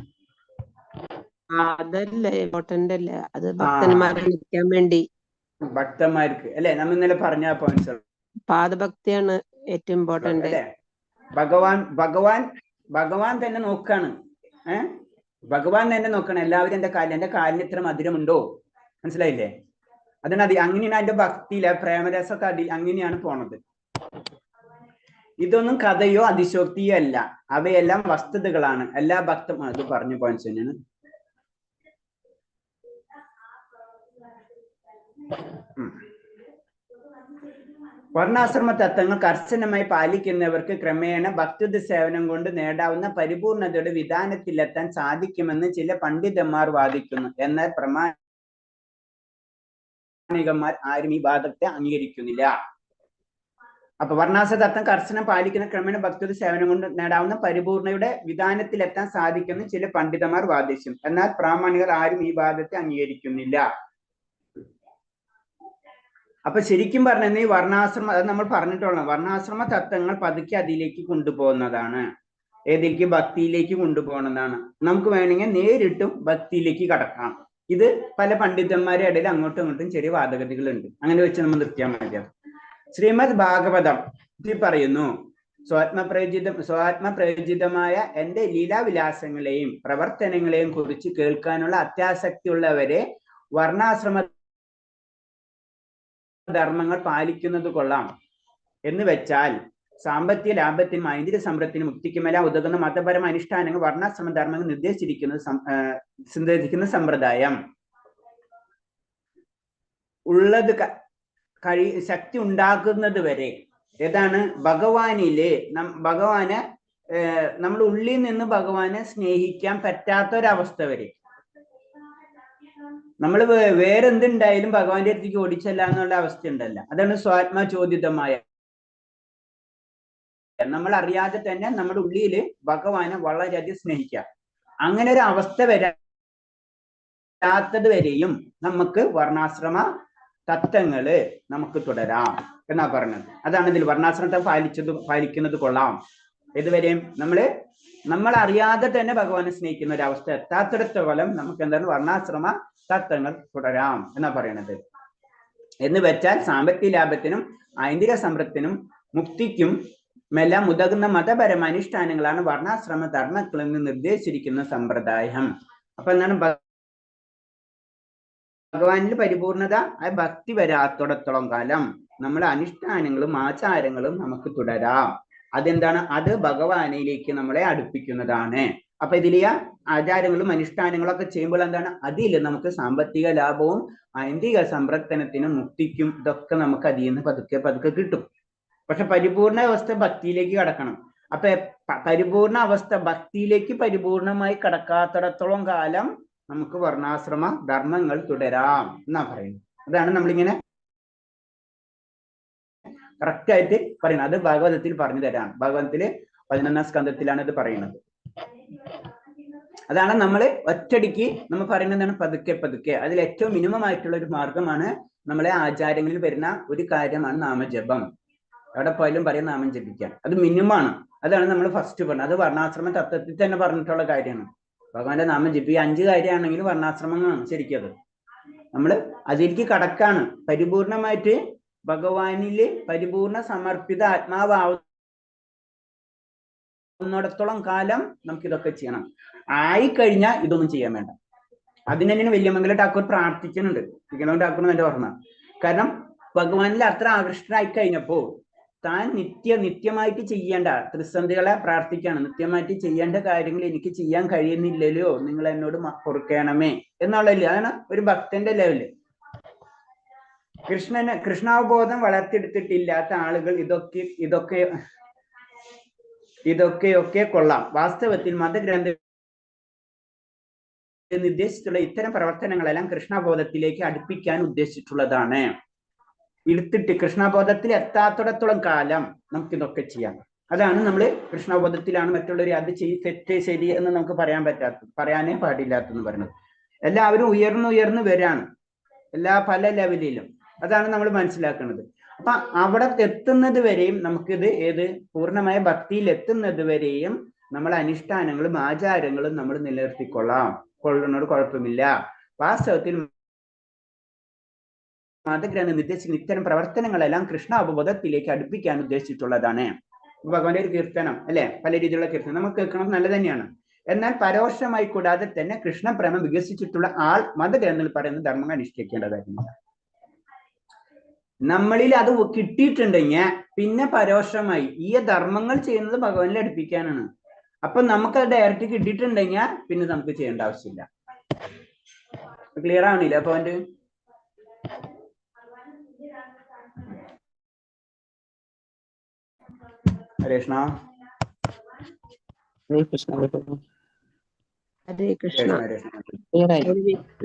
B: അതല്ലേ ഇമ്പോർട്ടന്റ് അല്ലേ? അത് ഭക്തന്മാരെ വിളിക്കാൻ വേണ്ടി,
A: ഭക്തന്മാർക്ക് അല്ലെ? നമ്മൾ ഇന്നലെ പറഞ്ഞ പോയിന്റ്സ്.
B: പാദഭക്തിയാണ് ഏറ്റവും ഇമ്പോർട്ടന്റ്
A: അല്ലെ? ഭഗവാൻ തന്നെ നോക്കാണ്. ഭഗവാൻ തന്നെ നോക്കണം എല്ലാവരും എന്റെ കാലിന് ഇത്ര മധുരമുണ്ടോ? മനസ്സിലായില്ലേ? അതിന് അങ്ങനെയാണ് അതിന്റെ ഭക്തിയിലെ പ്രേമരസമൊക്കെ അങ്ങനെയാണ് പോണത്. ഇതൊന്നും കഥയോ അതിശോക്തിയോ അല്ല, അവയെല്ലാം വസ്തുതകളാണ്. എല്ലാ അത് പറഞ്ഞ പോയിന്റ്സ് തന്നെയാണ്. വർണ്ണാശ്രമ തത്വങ്ങൾ കർശനമായി പാലിക്കുന്നവർക്ക് ക്രമേണ ഭക്തിയുദ്ധ സേവനം കൊണ്ട് നേടാവുന്ന പരിപൂർണതയുടെ വിധാനത്തിലെത്താൻ സാധിക്കുമെന്ന് ചില പണ്ഡിതന്മാർ വാദിക്കുന്നു. എന്നാൽ പ്രാമാണികന്മാർ ആരും ഈ വാദത്തെ അംഗീകരിക്കുന്നില്ല. അപ്പൊ വർണ്ണാശ്രമ തത്വം കർശനം പാലിക്കുന്ന ക്രമേണ ഭക്തിയുദ്ധ സേവനം കൊണ്ട് നേടാവുന്ന പരിപൂർണയുടെ വിധാനത്തിലെത്താൻ സാധിക്കുമെന്ന് ചില പണ്ഡിതന്മാർ വാദിച്ചു. എന്നാൽ പ്രാമാണികർ ആരും ഈ വാദത്തെ അംഗീകരിക്കുന്നില്ല. അപ്പൊ ശരിക്കും പറഞ്ഞാൽ ഈ വർണ്ണാശ്രമ, അത് നമ്മൾ പറഞ്ഞിട്ടുള്ള വർണ്ണാശ്രമ തത്വങ്ങൾ പതുക്കെ അതിലേക്ക് കൊണ്ടുപോകുന്നതാണ്. ഏതിലേക്ക്? ഭക്തിയിലേക്ക് കൊണ്ടുപോകുന്നതാണ്. നമുക്ക് വേണമെങ്കിൽ നേരിട്ടും ഭക്തിയിലേക്ക് കടക്കാം. ഇത് പല പണ്ഡിതന്മാരുടെ ഇടയിൽ അങ്ങോട്ടും ഇങ്ങോട്ടും ചെറിയ വാദഗതികളുണ്ട്. അങ്ങനെ വെച്ച് നമ്മൾ നിർത്തിയാൽ മതിയാവും. ശ്രീമദ് ഭാഗവതം പറയുന്നു, സ്വാത്മപ്രേരിതമായ എന്റെ ലീലാവിലാസങ്ങളെയും പ്രവർത്തനങ്ങളെയും കുറിച്ച് കേൾക്കാനുള്ള അത്യാസക്തിയുള്ളവരെ വർണ്ണാശ്രമ ധർമ്മങ്ങൾ പാലിക്കുന്നത് കൊള്ളാം. എന്ന് വെച്ചാൽ സാമ്പത്തിക ലാഭത്തിനും ഐന്ദ്രിയ സമ്പത്തിനും മുക്തിക്കുമെല്ലാം ഉതകുന്ന മതപരമായ അനുഷ്ഠാനങ്ങൾ വർണ്ണാശ്രമ ധർമ്മങ്ങൾ നിർദ്ദേശിച്ചിരിക്കുന്ന സമ്പ്രദായം ഉള്ളത് ശക്തി ഉണ്ടാക്കുന്നത് വരെ. ഏതാണ്? ഭഗവാനെ നമ്മൾ ഉള്ളിൽ നിന്ന് ഭഗവാനെ സ്നേഹിക്കാൻ പറ്റാത്തൊരവസ്ഥ വരെ. നമ്മൾ വേറെന്തുണ്ടായാലും ഭഗവാന്റെ അടുത്തേക്ക് ഓടിച്ചല്ല എന്നുള്ള അവസ്ഥ ഉണ്ടല്ല, അതാണ് സ്വാത്മ ചോദിതമായ. നമ്മൾ അറിയാതെ തന്നെ നമ്മുടെ ഉള്ളില് ഭഗവാനെ വളരെയധികം സ്നേഹിക്കാം. അങ്ങനെ ഒരു അവസ്ഥ വരാത്തത് വരെയും നമുക്ക് വർണ്ണാശ്രമ തത്വങ്ങള് നമുക്ക് തുടരാം എന്നാ പറഞ്ഞത്. അതാണ് ഇതിൽ വർണ്ണാശ്രമത്തെ പാലിക്കുന്നത് കൊള്ളാം. ഇതുവരെയും നമ്മൾ അറിയാതെ തന്നെ ഭഗവാനെ സ്നേഹിക്കുന്ന ഒരു അവസ്ഥ എത്താത്തിടത്തോളം നമുക്ക് എന്താണ് വർണ്ണാശ്രമ തത്വങ്ങൾ തുടരാം എന്നാ പറയണത്. എന്ന് വെച്ചാൽ സാമ്പത്തിക ലാഭത്തിനും ഐന്ദ്രിയ സമ്പത്തിനും മുക്തിക്കും എല്ലാം ഉതകുന്ന മതപരമായ അനുഷ്ഠാനങ്ങളാണ് വർണ്ണാശ്രമ ധർമ്മങ്ങളിൽ നിന്ന് നിർദ്ദേശിച്ചിരിക്കുന്ന സമ്പ്രദായം. അപ്പൊ എന്താണ്? ഭഗവാനിൽ പരിപൂർണത ഭക്തി വരാത്തോടത്തോളം കാലം നമ്മളെ അനുഷ്ഠാനങ്ങളും ആചാരങ്ങളും നമുക്ക് തുടരാം. അതെന്താണ്? അത് ഭഗവാനിലേക്ക് നമ്മളെ അടുപ്പിക്കുന്നതാണ്. അപ്പൊ ഇതിലെ ആചാരങ്ങളും അനുഷ്ഠാനങ്ങളും ഒക്കെ ചെയ്യുമ്പോൾ എന്താണ്, അതിൽ നമുക്ക് സാമ്പത്തിക ലാഭവും ഐന്തിക സംരക്ഷണത്തിനും മുക്തിക്കും ഇതൊക്കെ നമുക്ക് അതിൽ നിന്ന് പതുക്കെ പതുക്കെ കിട്ടും. പക്ഷെ പരിപൂർണ അവസ്ഥ ഭക്തിയിലേക്ക് കടക്കണം. അപ്പൊ പരിപൂർണ അവസ്ഥ ഭക്തിയിലേക്ക് പരിപൂർണമായി കടക്കാത്തിടത്തോളം കാലം നമുക്ക് വർണ്ണാശ്രമ ധർമ്മങ്ങൾ തുടരാം എന്നാ പറയുന്നത്. അതാണ് നമ്മളിങ്ങനെ കറക്റ്റ് ആയിട്ട് പറയുന്നത്. അത് ഭാഗവതത്തിൽ പറഞ്ഞു തരാം. ഭാഗവതത്തില് 11ാം സ്കന്ധത്തിലാണ് ഇത് പറയുന്നത്. അതാണ് നമ്മൾ ഒറ്റടിക്ക് നമ്മൾ പറയുന്നത് പതുക്കെ പതുക്കെ. അതിൽ ഏറ്റവും മിനിമം ആയിട്ടുള്ള ഒരു മാർഗമാണ് നമ്മളെ ആചാരങ്ങളിൽ വരുന്ന ഒരു കാര്യമാണ് നാമജപം. എവിടെ പോയാലും പറയും നാമം ജപിക്കാൻ, അത് മിനിമമാണ്. അതാണ് നമ്മൾ ഫസ്റ്റ് പറഞ്ഞത്. അത് വർണ്ണാശ്രമ തത്വത്തിൽ തന്നെ പറഞ്ഞിട്ടുള്ള കാര്യമാണ്. ഭഗവാന്റെ നാമം ജപി 5 കാര്യമാണെങ്കിൽ വർണ്ണാശ്രമങ്ങളാണ് ശരിക്കും. അത് നമ്മൾ അതിലേക്ക് കടക്കാണ്. പരിപൂർണമായിട്ട് ഭഗവാനില് പരിപൂർണ സമർപ്പിത ആത്മാവാവുന്നിടത്തോളം കാലം നമുക്ക് ഇതൊക്കെ ചെയ്യണം. ആയിക്കഴിഞ്ഞാൽ ഇതൊന്നും ചെയ്യാൻ വേണ്ട. അതിന് തന്നെയാണ് വല്യമംഗലം ഠാക്കൂർ പ്രാർത്ഥിക്കുന്നുണ്ട്. വല്യമംഗലം ഠാക്കൂർ എന്റെ ഓർമ്മ. കാരണം ഭഗവാനിൽ അത്ര ആകൃഷ്ടനായി കഴിഞ്ഞപ്പോ താൻ നിത്യമായിട്ട് ചെയ്യേണ്ട ത്രിസന്ധികളെ പ്രാർത്ഥിക്കാണ്. നിത്യമായിട്ട് ചെയ്യേണ്ട കാര്യങ്ങൾ എനിക്ക് ചെയ്യാൻ കഴിയുന്നില്ലല്ലോ, നിങ്ങൾ എന്നോട് പൊറുക്കണമേ എന്നുള്ളതില്ല. അതാണ് ഒരു ഭക്തന്റെ ലെവല്. കൃഷ്ണാവബോധം വളർത്തിയെടുത്തിട്ടില്ലാത്ത ആളുകൾ ഇതൊക്കെയൊക്കെ കൊള്ളാം. വാസ്തവത്തിൽ മതഗ്രന്ഥ നിർദ്ദേശിച്ചിട്ടുള്ള ഇത്തരം പ്രവർത്തനങ്ങളെല്ലാം കൃഷ്ണബോധത്തിലേക്ക് അടുപ്പിക്കാൻ ഉദ്ദേശിച്ചിട്ടുള്ളതാണ്. കൃഷ്ണബോധത്തിൽ എത്താത്തിടത്തോളം കാലം നമുക്കിതൊക്കെ ചെയ്യാം. അതാണ് നമ്മൾ കൃഷ്ണബോധത്തിലാണ് മറ്റുള്ളവർ അത് തെറ്റ് ശരി എന്ന് നമുക്ക് പറയാനേ പാടില്ലാത്തെന്ന് പറയുന്നത്. എല്ലാവരും ഉയർന്നു വരാണ്, പല ലെവലിലും. അതാണ് നമ്മൾ മനസ്സിലാക്കുന്നത്. അപ്പൊ അവിടെ എത്തുന്നത് വരെയും നമുക്കിത് പൂർണ്ണമായ ഭക്തിയിൽ എത്തുന്നത് വരെയും നമ്മൾ അനുഷ്ഠാനങ്ങളും ആചാരങ്ങളും നമ്മൾ കൊള്ളുന്നോട് കുഴപ്പമില്ല. വാസ്തവത്തിൽ മതഗ്രന്ഥ നിർദ്ദേശിക്കുന്ന ഇത്തരം പ്രവർത്തനങ്ങളെല്ലാം കൃഷ്ണ അവബോധത്തിലേക്ക് അടുപ്പിക്കാൻ ഉദ്ദേശിച്ചിട്ടുള്ളതാണ്. ഭഗവാന്റെ ഒരു കീർത്തനം അല്ലെ, പല രീതിയിലുള്ള കീർത്തനം നമുക്ക് കേൾക്കണം, നല്ല തന്നെയാണ്. എന്നാൽ പരോക്ഷമായി കൂടാതെ തന്നെ കൃഷ്ണപ്രേമം വികസിച്ചിട്ടുള്ള ആൾ മതഗ്രന്ഥത്തിൽ പറയുന്ന ധർമ്മങ്ങൾ അനുഷ്ഠിക്കേണ്ടതായിരുന്നു. നമ്മളിൽ അത് കിട്ടിയിട്ടുണ്ടെങ്കിൽ പിന്നെ പരോക്ഷമായി ഈ ധർമ്മങ്ങൾ ചെയ്യുന്നത് ഭഗവാനിൽ അടുപ്പിക്കാനാണ്. അപ്പൊ നമുക്ക് അത് ഡയറക്റ്റ് കിട്ടിയിട്ടുണ്ടെങ്കിൽ പിന്നെ നമുക്ക് ചെയ്യേണ്ട ആവശ്യമില്ല. ക്ലിയർ ആവണില്ല പോയിന്റ്? ഹരേ കൃഷ്ണ.
B: ഹരേ കൃഷ്ണ.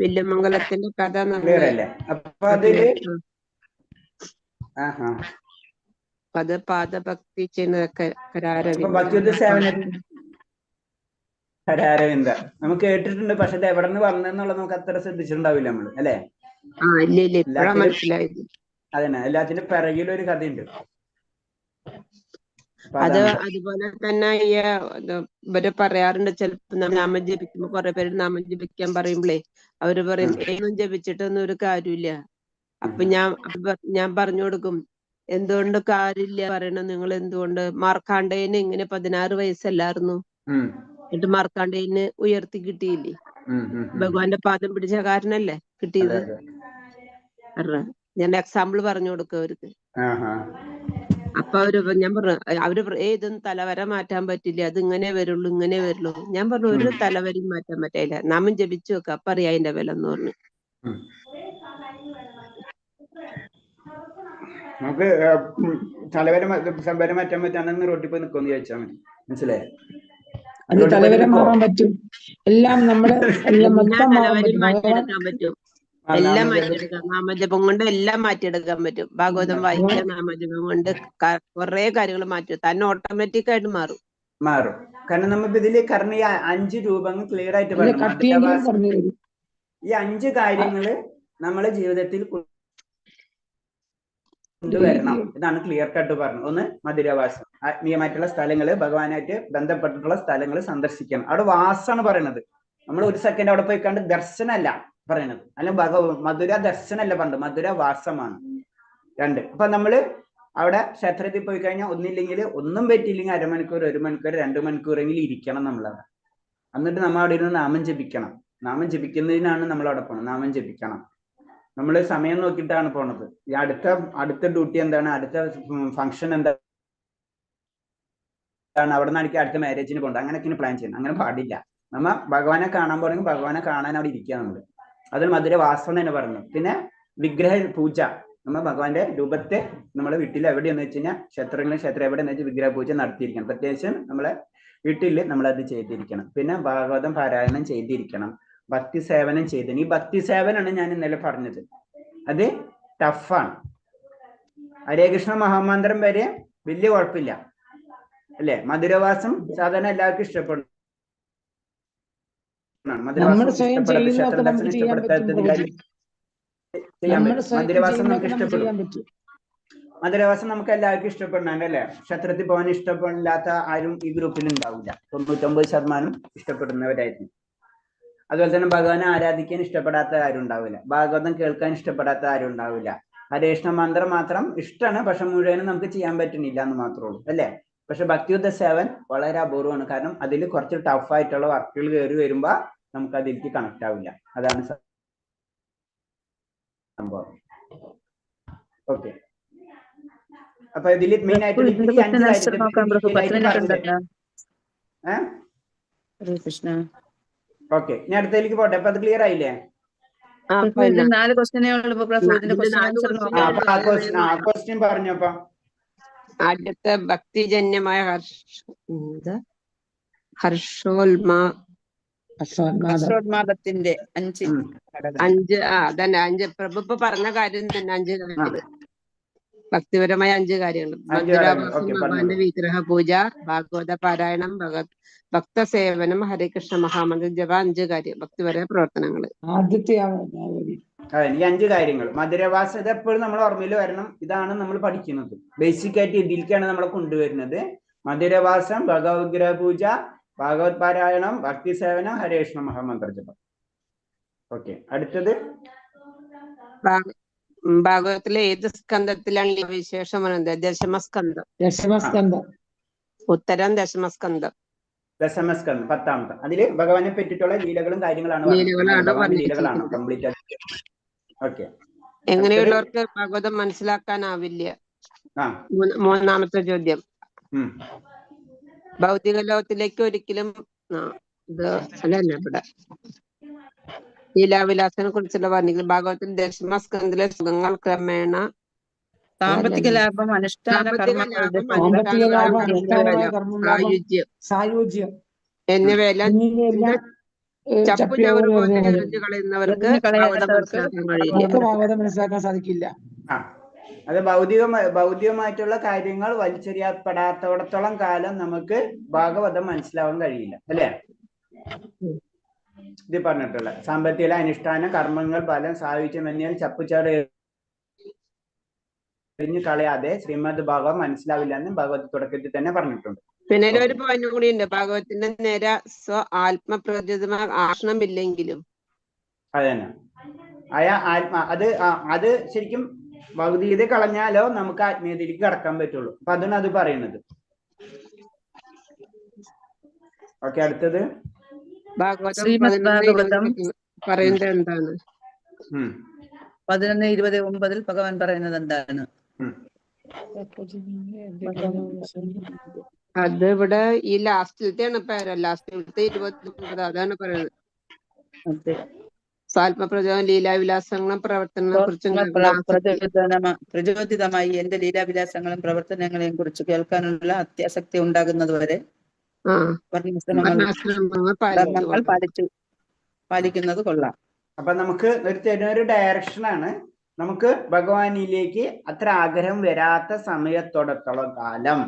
B: വല്യമംഗലത്തിന്റെ കഥ
A: ക്ലിയർ അല്ലേ? അപ്പൊ അതില്
B: പാദഭക്തി ചെയ്യുന്നതൊക്കെ
A: ഹരാരവിന്ദ നമുക്ക് കേട്ടിട്ടുണ്ട്. പക്ഷെ ഇത് എവിടെ നിന്ന് വന്നെന്നുള്ളത് നമുക്ക് അത്ര ശ്രദ്ധിച്ചിട്ടുണ്ടാവില്ല നമ്മള് അല്ലെ. അതന്നെ, എല്ലാത്തിനും പിറകിലൊരു കഥയുണ്ട്.
B: അതുപോലെ തന്നെ ഇവര് പറയാറുണ്ട്, ചിലപ്പോ നാമം ജപിക്കുമ്പോ കുറെ പേര് നാമം ജപിക്കാൻ പറയുമ്പോഴേ അവര് പറയും ഏതും ജപിച്ചിട്ടൊന്നും ഒരു കാര്യമില്ല. അപ്പൊ ഞാൻ പറഞ്ഞു കൊടുക്കും, എന്തുകൊണ്ട് കാര്യമില്ല പറയണ? നിങ്ങൾ എന്തുകൊണ്ട് മാർക്കാണ്ഡേയന് ഇങ്ങനെ 16 വയസ്സല്ലായിരുന്നു, എന്നിട്ട് മാർക്കാണ്ഡേയന് ഉയർത്തി കിട്ടിയില്ലേ? ഭഗവാന്റെ പാദം പിടിച്ച കാരണല്ലേ കിട്ടിയത്. ഞാൻ എക്സാമ്പിൾ പറഞ്ഞു കൊടുക്കും അവർക്ക്. അപ്പൊ ഞാൻ പറഞ്ഞു, അവര് ഇതൊന്നും തലവര മാറ്റാൻ പറ്റില്ല, അത് ഇങ്ങനെ വരുള്ളൂ. ഞാൻ പറഞ്ഞു, ഒരു തലവരയും മാറ്റാൻ പറ്റില്ല, നാമം ജപിച്ചു വെക്ക, അപ്പൊ അറിയാം അതിന്റെ വില എന്ന് പറഞ്ഞു.
A: നമുക്ക് തലവര മാറ്റാൻ പറ്റാണെന്ന് റോട്ടിൽ പോയി നിൽക്കുമെന്ന് ചോദിച്ചാൽ മതി. മനസ്സിലായോ?
E: അത് തലവര മാറാൻ പറ്റും. എല്ലാം നമ്മുടെ
B: തലവരും മാറ്റിയെടുക്കാൻ പറ്റും. എല്ലാം മാറ്റിയെടുക്കാം. നാമജപം കൊണ്ട് എല്ലാം മാറ്റിയെടുക്കാൻ പറ്റും. ഭാഗവതം വായിക്കാൻ നാമജപം കൊണ്ട് കുറെ കാര്യങ്ങൾ മാറ്റും. തന്നെ ഓട്ടോമാറ്റിക് ആയിട്ട് മാറും.
A: കാരണം നമുക്ക് ഇതില് കാരണം ഈ 5 രൂപങ്ങൾ ക്ലിയർ ആയിട്ട് പറഞ്ഞു. ഈ 5 കാര്യങ്ങള് നമ്മളെ ജീവിതത്തിൽ കൊണ്ടുവരണം. ഇതാണ് ക്ലിയർ കട്ട് പറഞ്ഞത്. ഒന്ന് മധുരവാസം, ആത്മീയമായിട്ടുള്ള സ്ഥലങ്ങള്, ഭഗവാനായിട്ട് ബന്ധപ്പെട്ടിട്ടുള്ള സ്ഥലങ്ങൾ സന്ദർശിക്കണം. അവിടെ വാസാണ് പറയണത്. നമ്മൾ ഒരു സെക്കൻഡ് അവിടെ പോയി കണ്ട് ദർശനമല്ല പറയണത്. അല്ല മധുര ദർശനമല്ല പറഞ്ഞത്, മധുര വാസമാണ്. 2. അപ്പൊ നമ്മള് അവിടെ ക്ഷേത്രത്തിൽ പോയി കഴിഞ്ഞാൽ ഒന്നും പറ്റിയില്ലെങ്കിൽ അരമണിക്കൂർ, 1 മണിക്കൂർ, 2 മണിക്കൂറെങ്കിലും ഇരിക്കണം നമ്മളവിടെ. എന്നിട്ട് നമ്മൾ അവിടെ ഇരുന്ന് നാമം ജപിക്കണം. നാമം ജപിക്കുന്നതിനാണ് നമ്മൾ അവിടെ പോണത്. നാമം ജപിക്കണം. നമ്മൾ സമയം നോക്കിയിട്ടാണ് പോണത്. ഈ അടുത്ത ഡ്യൂട്ടി എന്താണ്, അടുത്ത ഫംഗ്ഷൻ എന്താ അവിടെ നിന്ന് അടുത്ത മാരേജിന് പോകണ്ട, അങ്ങനെയൊക്കെ പ്ലാൻ ചെയ്യണം. അങ്ങനെ പാടില്ല. നമ്മ ഭഗവാനെ കാണാൻ പോകണമെങ്കിൽ ഭഗവാനെ കാണാൻ അവിടെ ഇരിക്കുക നമ്മള്. അതിൽ മധുരവാസം തന്നെ പറഞ്ഞു. പിന്നെ വിഗ്രഹ പൂജ, നമ്മൾ ഭഗവാന്റെ രൂപത്തെ നമ്മളെ വീട്ടിൽ എവിടെയെന്ന് വെച്ച് കഴിഞ്ഞാൽ ക്ഷേത്രം എവിടെയെന്ന് വെച്ചാൽ വിഗ്രഹ പൂജ നടത്തിയിരിക്കണം. പ്രത്യേകിച്ചും നമ്മളെ വീട്ടിൽ നമ്മളത് ചെയ്തിരിക്കണം. പിന്നെ ഭാഗവതം പാരായണം ചെയ്തിരിക്കണം. ഭക്തി സേവനം ചെയ്തിന്. ഈ ഭക്തി സേവനാണ് ഞാൻ ഇന്നലെ പറഞ്ഞത്. അത് ടഫാണ്. ഹരേ കൃഷ്ണ മഹാമന്ത്രം വരെ വലിയ കുഴപ്പമില്ല അല്ലെ. മധുരവാസം സാധാരണ എല്ലാവർക്കും ഇഷ്ടപ്പെടും.
E: നമ്മൾ സ്വയം ചെയ്യുന്നതൊക്കെ നമുക്ക് ചെയ്യാൻ പറ്റും.
A: മധുരവാസം നമുക്ക് ഇഷ്ടപ്പെടും. മധുരവാസം നമുക്ക് എല്ലാവർക്കും ഇഷ്ടപ്പെടുന്നുണ്ട് അല്ലെ. ക്ഷേത്രത്തിൽ പോകാൻ ഇഷ്ടപ്പെടില്ലാത്ത ആരും ഈ ഗ്രൂപ്പിൽ ഉണ്ടാവില്ല. 99% ഇഷ്ടപ്പെടുന്നവരായിരിക്കും. അതുപോലെ തന്നെ ഭഗവാനെ ആരാധിക്കാൻ ഇഷ്ടപ്പെടാത്ത ആരും ഉണ്ടാവില്ല. ഭാഗവതം കേൾക്കാൻ ഇഷ്ടപ്പെടാത്ത ആരും ഉണ്ടാവില്ല. ഹരേകൃഷ്ണ മന്ത്രം മാത്രം ഇഷ്ടമാണ്, പക്ഷെ മുഴുവനും നമുക്ക് ചെയ്യാൻ പറ്റുന്നില്ല എന്ന് മാത്രമേ ഉള്ളൂ അല്ലെ. പക്ഷെ ഭക്തിയുദ്ധ സേവൻ വളരെ അപൂർവമാണ്. കാരണം അതിൽ കുറച്ച് ടഫായിട്ടുള്ള വർക്കുകൾ കയറി വരുമ്പോ നമുക്ക് അതിലേക്ക് കണക്ട് ആവില്ല. അതാണ് സംഭവം. ഓക്കെ, അപ്പൊ ഇതിൽ മെയിൻ ആയിട്ട് ഓക്കെ, ഞാൻ അടുത്തതിലേക്ക് പോട്ടെ. അപ്പൊ അത് ക്ലിയർ ആയില്ലേ?
F: 4 ക്വസ്റ്റ്യനേ ഉള്ളൂ.
A: ക്വസ്റ്റ്യൻ പറഞ്ഞപ്പോ
B: അടുത്ത ഭക്തിജന്യമായ
F: ഹർഷോന്മാദത്തിന്റെ 5
B: അതന്നെ 5 പ്രഭു പറഞ്ഞ കാര്യം തന്നെ. 5 കാര്യങ്ങൾ, ഭക്തിപരമായ 5 കാര്യങ്ങൾ. മധുരാവാസം, ഭഗവാന്റെ വിഗ്രഹ പൂജ, ഭാഗവത പാരായണം, ഭക്തസേവനം, ഹരേകൃഷ്ണ മഹാമന്ത്ര ജപ. 5 കാര്യം ഭക്തിപരമായ പ്രവർത്തനങ്ങൾ.
A: ഈ 5 കാര്യങ്ങൾ മധുരവാസം ഇത് എപ്പോഴും നമ്മൾ ഓർമ്മയിൽ വരണം. ഇതാണ് നമ്മൾ പഠിക്കുന്നത്. ബേസിക് ആയിട്ട് ഇതിലേക്കാണ് നമ്മളെ കൊണ്ടുവരുന്നത്. മധുരവാസം, ഭഗവത് വിഗ്രഹ പൂജ, ഭാഗവത് പാരായണം, ഭക്തി സേവനം, ഹരേകൃഷ്ണ മഹാമന്ത്ര ജപം. ഓക്കെ, അടുത്തത്
B: ഭാഗവതത്തിലെ ഏത് സ്കന്ധത്തിലാണ് ഈ വിശേഷം പറയുന്നത്? ദശമസ്കന്ധം. ഉത്തരം ദശമസ്കന്ധം.
A: 10ാമത്തെ. അതില് ഭഗവാനെ പറ്റിയിട്ടുള്ള ലീലകളും കാര്യങ്ങളാണ് കംപ്ലീറ്റ്. ഓക്കെ,
B: എങ്ങനെയുള്ളവർക്ക് ഭാഗവതം മനസ്സിലാക്കാനാവില്ല? 3ാമത്തെ ചോദ്യം. ഭൗതിക ലോകത്തിലേക്ക് ഒരിക്കലും ഇത് അല്ല ഇവിടെ ലീലാവിലാസനെ കുറിച്ചുള്ള പറഞ്ഞെങ്കിൽ ഭാഗവതത്തിൽ ദശമസ്കന്ധത്തിലെ സുഖങ്ങൾ ക്രമേണ
F: സാമ്പത്തിക ലാഭം, അനുഷ്ഠാന
E: സായുജ്യം
B: എന്നിവയെല്ലാം ചപ്പുചവറ് പോലെ എറിഞ്ഞു കളയുന്നവർക്ക്
E: ഭാഗവതം മനസ്സിലാക്കാൻ സാധിക്കില്ല.
A: അത് ഭൗതികമായിട്ടുള്ള കാര്യങ്ങൾ വലിച്ചെറിയപ്പെടാത്തോടത്തോളം കാലം നമുക്ക് ഭാഗവതം മനസ്സിലാവാൻ കഴിയില്ല അല്ലെ. ഇത് പറഞ്ഞിട്ടുള്ള സാമ്പത്തിക അനുഷ്ഠാന കർമ്മങ്ങൾ ഫലം സായുജ്യം എന്നിവ ചപ്പുചവറ് എറിഞ്ഞു കളയാതെ ശ്രീമദ് ഭാഗവതം മനസ്സിലാവില്ല എന്ന് ഭഗവത് തുടക്കത്തിൽ തന്നെ പറഞ്ഞിട്ടുണ്ട്.
B: പിന്നെ ഒരു പോയിന്റ് കൂടി ഉണ്ട്. ഭാഗവതത്തിന്റെ നേരെ ആത്മപ്രചോദമായ ആശ്രമില്ലെങ്കിലും
A: അതന്നെ അത് ശരിക്കും ഭൗതികത കളഞ്ഞാലോ നമുക്ക് ആത്മീയതയിലേക്ക് കടക്കാൻ പറ്റുള്ളൂ. അപ്പൊ അതാണ് അത് പറയുന്നത്. ഓക്കെ, അടുത്തത്
B: ഭാഗവതം
F: പറയുന്നത് എന്താണ്? 11:29 ഭഗവാൻ പറയുന്നത് എന്താണ്?
B: അത് ഇവിടെ ഈ ലാസ്റ്റിലത്തെയാണ് പേര്. ലാസ്റ്റിലത്തെ 29 അതാണ് പറയുന്നത്. സാത്മപ്രചോദനം ലീലാവിലാസങ്ങളും പ്രവർത്തനങ്ങളെ കുറിച്ചും
F: പ്രചോദിതമായി എന്റെ ലീലാവിലാസങ്ങളും പ്രവർത്തനങ്ങളെയും കുറിച്ച് കേൾക്കാനുള്ള അത്യാസക്തി ഉണ്ടാകുന്നത് വരെ പാലിക്കുന്നത് കൊള്ളാം.
A: അപ്പൊ നമുക്ക് ഒരു ഡയറക്ഷനാണ്. നമുക്ക് ഭഗവാനിലേക്ക് അത്ര ആഗ്രഹം വരാത്ത സമയത്തോടത്തോളം കാലം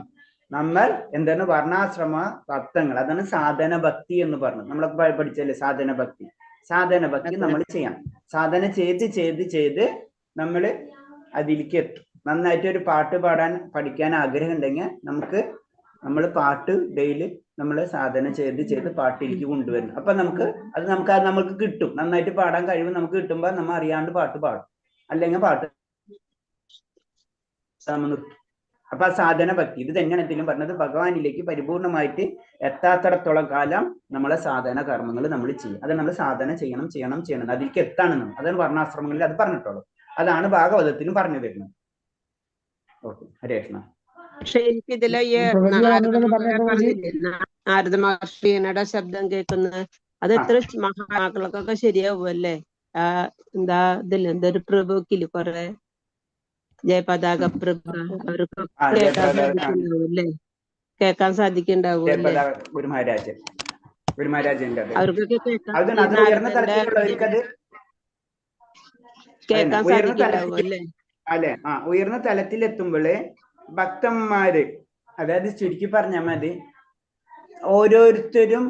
A: നമ്മൾ എന്താണ് വർണ്ണാശ്രമ തത്വങ്ങൾ, അതാണ് സാധന ഭക്തി എന്ന് പറഞ്ഞത്. നമ്മളൊക്കെ പഠിച്ചല്ലേ സാധന ഭക്തി. സാധന ഭക്തി നമ്മൾ ചെയ്യാം. സാധന ചെയ്ത് നമ്മൾ അതിലേക്ക് എത്തും. നന്നായിട്ട് ഒരു പാട്ട് പാടാൻ പഠിക്കാൻ ആഗ്രഹം ഉണ്ടെങ്കിൽ നമ്മൾ പാട്ട് ഡെയിലി നമ്മൾ സാധന ചെയ്ത് പാട്ടിലേക്ക് കൊണ്ടുവരണം. അപ്പൊ നമുക്ക് കിട്ടും. നന്നായിട്ട് പാടാൻ കഴിവ് നമുക്ക് കിട്ടുമ്പോ നമ്മൾ അറിയാണ്ട് പാട്ട് പാടും, അല്ലെങ്കിൽ പാട്ട് നിർത്തും. അപ്പൊ ആ സാധന ഭക്തി ഇത് തന്നെയാണ് ഇതിലും പറഞ്ഞത്. ഭഗവാനിലേക്ക് പരിപൂർണമായിട്ട് എത്താത്തിടത്തോളം കാലം നമ്മളെ സാധന കർമ്മങ്ങൾ നമ്മൾ ചെയ്യും. അത് നമ്മൾ സാധന ചെയ്യണം. അതിലേക്ക് എത്താണെന്ന് അതാണ് വർണ്ണാശ്രമങ്ങളിൽ അത് പറഞ്ഞിട്ടുള്ളൂ. അതാണ് ഭാഗവതത്തിലും പറഞ്ഞു തരുന്നത്. ഓക്കെ, ഹരേ കൃഷ്ണ.
B: പക്ഷെ എനിക്കിതിലെ ഈ
E: പ്രഭുജി
B: നാരദ
E: ഒന്നുകൂടെ ഒന്ന് പറഞ്ഞേ പ്രഭുജി.
B: പറഞ്ഞില്ലേ നാരദ മഹർഷിയുടെ ശബ്ദം കേൾക്കുന്നത് അത് എത്ര മഹാത്മാക്കൾക്കൊക്കെ ശരിയാവുമല്ലേ? ആ എന്താ ഇതില്ല എന്തൊരു പ്രഭുക്കില് കൊറേ ജയപതാക പ്രഭ അവർക്കൊക്കെ കേൾക്കാൻ സാധിക്കുന്നുണ്ടാവുമല്ലേ? കേൾക്കാൻ സാധിക്കുന്നുണ്ടാവുമല്ലേ?
A: ഗുരുമഹാരാജന്റെ
B: അവർക്കൊക്കെ കേൾക്കാൻ
A: അത്
B: ഈ
A: ഉയർന്ന
B: നാരദന്റെ
A: തലത്തിലുള്ളവർക്കത്
B: കേൾക്കാൻ
A: ഉയർന്ന
B: സാധിക്കുന്നുണ്ടാവും
A: തലത്തിൽ
B: അല്ലേ?
A: അല്ലെ ഉയർന്ന തലത്തിൽ എത്തുമ്പോള് ഭക്തന്മാര്, അതായത് ചുരുക്കി പറഞ്ഞാൽ മതി, ഓരോരുത്തരും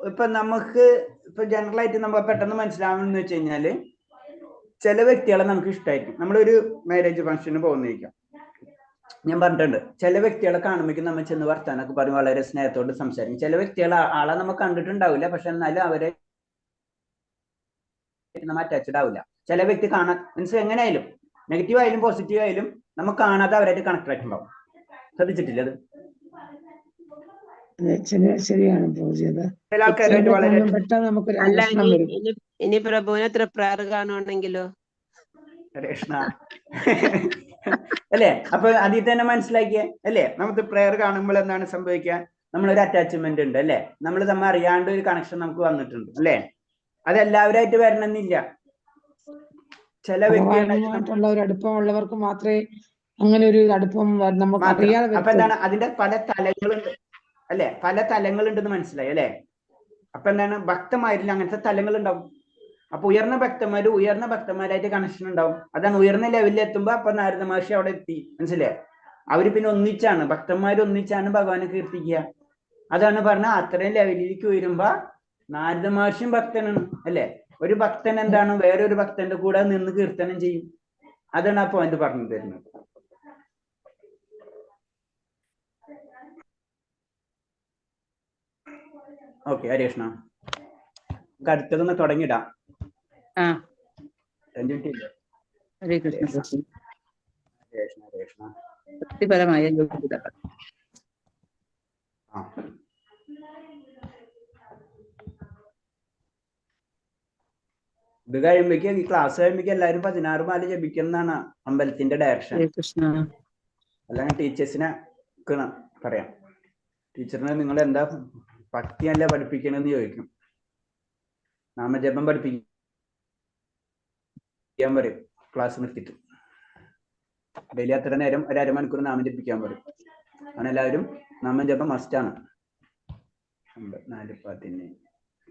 A: ഇപ്പൊ നമുക്ക് ഇപ്പൊ ജനറൽ ആയിട്ട് നമ്മൾ പെട്ടെന്ന് മനസ്സിലാവുമെന്ന് വെച്ച് കഴിഞ്ഞാല് ചില വ്യക്തികളെ നമുക്ക് ഇഷ്ടമായിരിക്കും. നമ്മളൊരു മാരേജ് ഫംഗ്ഷന് പോകുന്നിരിക്കാം, ഞാൻ പറഞ്ഞിട്ടുണ്ട്, ചില വ്യക്തികളെ കാണുമ്പോഴേക്കും നമ്മൾ ചെന്ന് വർത്താനൊക്കെ പറയും, വളരെ സ്നേഹത്തോട് സംസാരിക്കും. ചില വ്യക്തികളെ ആളെ നമ്മൾ കണ്ടിട്ടുണ്ടാവില്ല, പക്ഷെ എന്നാലും അവരെ നമ്മൾ അറ്റാച്ച്ഡ് ആവില്ല. ചില വ്യക്തി കാണാൻ മീൻസ് എങ്ങനെയായാലും നെഗറ്റീവ് ആയാലും പോസിറ്റീവ് ആയാലും നമുക്ക് കാണാതെ അവരായിട്ട് കണക്ട് ആയിട്ടുണ്ടാവും. ശ്രദ്ധിച്ചിട്ടില്ല അത്?
E: ശരിയാണ് പ്രഭുജി. അത്
A: ചില ആൾക്കാരായിട്ട് വളരെ
E: പെട്ടെന്ന് നമുക്കൊരു
B: അല്ല
E: ആകർഷണം വരും.
B: ഇനി പ്രഭുവിനെ തൃപ്രാറ് കാണുവാണെങ്കിലോ?
A: കൃഷ്ണ അല്ലേ? അപ്പൊ അതിൽ തന്നെ മനസ്സിലാക്കിയേ അല്ലേ? നമുക്ക് പ്രെയർ കാണുമ്പോൾ എന്താണ് സംഭവിക്കുക? നമ്മളൊരു അറ്റാച്ച്മെന്റ് ഉണ്ട് അല്ലേ? നമ്മൾ തമ്മിൽ അറിയാണ്ട് ഒരു കണക്ഷൻ നമുക്ക് വന്നിട്ടുണ്ട് അല്ലേ? അത് എല്ലാവരായിട്ട് വരണമെന്നില്ല. ചില
E: ഭഗവാനുമായിട്ടുള്ള ഒരു അടുപ്പമുള്ളവർക്ക് മാത്രമേ അങ്ങനെ ഒരു അടുപ്പം നമുക്ക് അറിയാതെ
A: അപ്പൊ എന്താണ് അതിന്റെ പല തലങ്ങളുണ്ട് അല്ലെ? പല തലങ്ങളുണ്ടെന്ന് മനസ്സിലായി അല്ലെ? അപ്പൊ എന്താണ് ഭക്തമാരിൽ അങ്ങനത്തെ തലങ്ങൾ ഉണ്ടാവും. അപ്പൊ ഉയർന്ന ഭക്തന്മാരായിട്ട് കണക്ഷൻ ഉണ്ടാവും. അതാണ് ഉയർന്ന ലെവലിൽ എത്തുമ്പോ അപ്പൊ നാരദ മഹർഷി അവിടെ എത്തി, മനസ്സിലായേ? അവര് പിന്നെ ഒന്നിച്ചാണ്, ഭക്തന്മാർ ഒന്നിച്ചാണ് ഭഗവാനെ കീർത്തിക്കുക. അതാണ് പറഞ്ഞ അത്രയും ലെവലിലേക്ക് ഉയരുമ്പോ നാരദ മഹർഷിയും ഭക്തനാണ് അല്ലെ? ഒരു ഭക്തൻ എന്താണ് വേറൊരു ഭക്തന്റെ കൂടെ നിന്ന് കീർത്തനം ചെയ്യും. അതാണ് ആ പോയിന്റ് പറഞ്ഞു തരുന്നത്. ഓക്കെ, ഹരേ കൃഷ്ണ. നമുക്ക് അടുത്തതൊന്ന് തുടങ്ങിയിടാം.
F: ഹരേ കൃഷ്ണ.
A: ഹരേ കൃഷ്ണ.
F: ഭക്തിപരമായ യോഗ്യതകൾ.
A: ഇത് കഴിയുമ്പോഴേക്ക് ഈ ക്ലാസ് കഴിയുമ്പോഴേക്ക് എല്ലാവരും 16 മാല ജപിക്കുന്നതാണ് അമ്പലത്തിന്റെ ഡയറക്ഷൻ.
F: ഹരേ കൃഷ്ണ.
A: അല്ലെങ്കിൽ ടീച്ചേഴ്സിനെ പറയാം, ടീച്ചറിനെ നിങ്ങൾ എന്താ ഭക്തിയല്ല പഠിപ്പിക്കണമെന്ന് ചോദിക്കും. നാമജപം പഠിപ്പിക്കാൻ പറയും ക്ലാസ് നിർത്തിയിട്ട്. ഡെയിലി അത്ര നേരം ഒരു അരമണിക്കൂർ നാമം ജപിക്കാൻ പറയും. അങ്ങനെ എല്ലാവരും നാമജപം മസ്റ്റാണ്.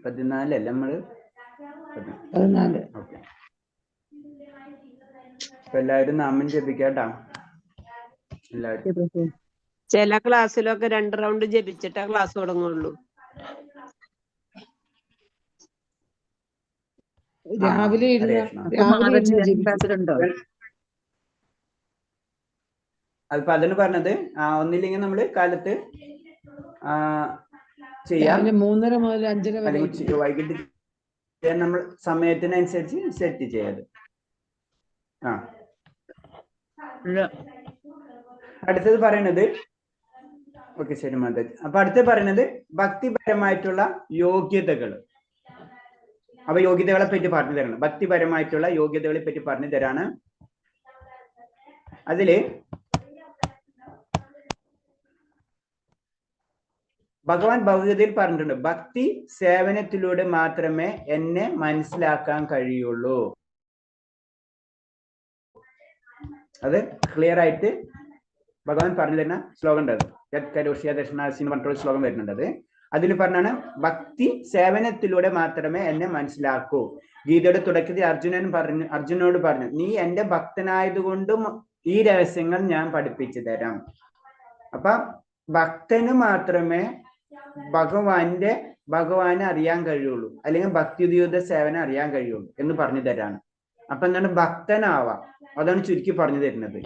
A: 14 നമ്മള് 14. ഓക്കെ, അപ്പൊ എല്ലാവരും നാമം ജപിക്കാട്ടാ എല്ലാവരും.
B: ചില ക്ലാസ്സിലൊക്കെ 2 റൗണ്ട് ജപിച്ചിട്ടാ ക്ലാസ് തുടങ്ങുള്ളൂ.
E: രാവിലെ
F: ക്ലാസ്സിലുണ്ടോ?
A: അതിപ്പോ അതിന് പറഞ്ഞത് ഒന്നില്ലെങ്കിൽ നമ്മള് കാലത്ത് ചെയ്യാം,
E: 3:30 മുതൽ 5:30 വരെ,
A: വൈകിട്ട് നമ്മൾ സമയത്തിനനുസരിച്ച് സെറ്റ് ചെയ്യാത്. അടുത്തത് പറയണത് ഓക്കെ ശരി മാതാജി. അപ്പൊ അടുത്തത് പറയണത് ഭക്തിപരമായിട്ടുള്ള യോഗ്യതകൾ. അപ്പൊ യോഗ്യതകളെ പറ്റി പറഞ്ഞു തരണം. ഭക്തിപരമായിട്ടുള്ള യോഗ്യതകളെ പറ്റി പറഞ്ഞു തരാണ്. അതില് ഭഗവാൻ ഭഗവത്ഗീതയിൽ പറഞ്ഞിട്ടുണ്ട്, ഭക്തി സേവനത്തിലൂടെ മാത്രമേ എന്നെ മനസ്സിലാക്കാൻ കഴിയുള്ളൂ. അത് ക്ലിയർ ആയിട്ട് ഭഗവാൻ പറഞ്ഞു തരുന്ന ശ്ലോകം ഉണ്ട്. പറഞ്ഞിട്ടുള്ള ശ്ലോകം വരുന്നുണ്ട്. അത് അതിൽ പറഞ്ഞാണ് ഭക്തി സേവനത്തിലൂടെ മാത്രമേ എന്നെ മനസ്സിലാക്കൂ. ഗീതയുടെ തുടക്കത്തിൽ അർജുനോട് പറഞ്ഞു, നീ എന്റെ ഭക്തനായതുകൊണ്ടും ഈ രഹസ്യങ്ങൾ ഞാൻ പഠിപ്പിച്ചു തരാം. അപ്പൊ ഭക്തന് മാത്രമേ ഭഗവാനെ അറിയാൻ കഴിയുള്ളൂ, അല്ലെങ്കിൽ ഭക്തിയുത സേവനം അറിയാൻ കഴിയുള്ളൂ എന്ന് പറഞ്ഞു തരാണ്. അപ്പൊ എന്താണ് ഭക്തനാവാം, അതാണ് ചുരുക്കി പറഞ്ഞു തരുന്നത്.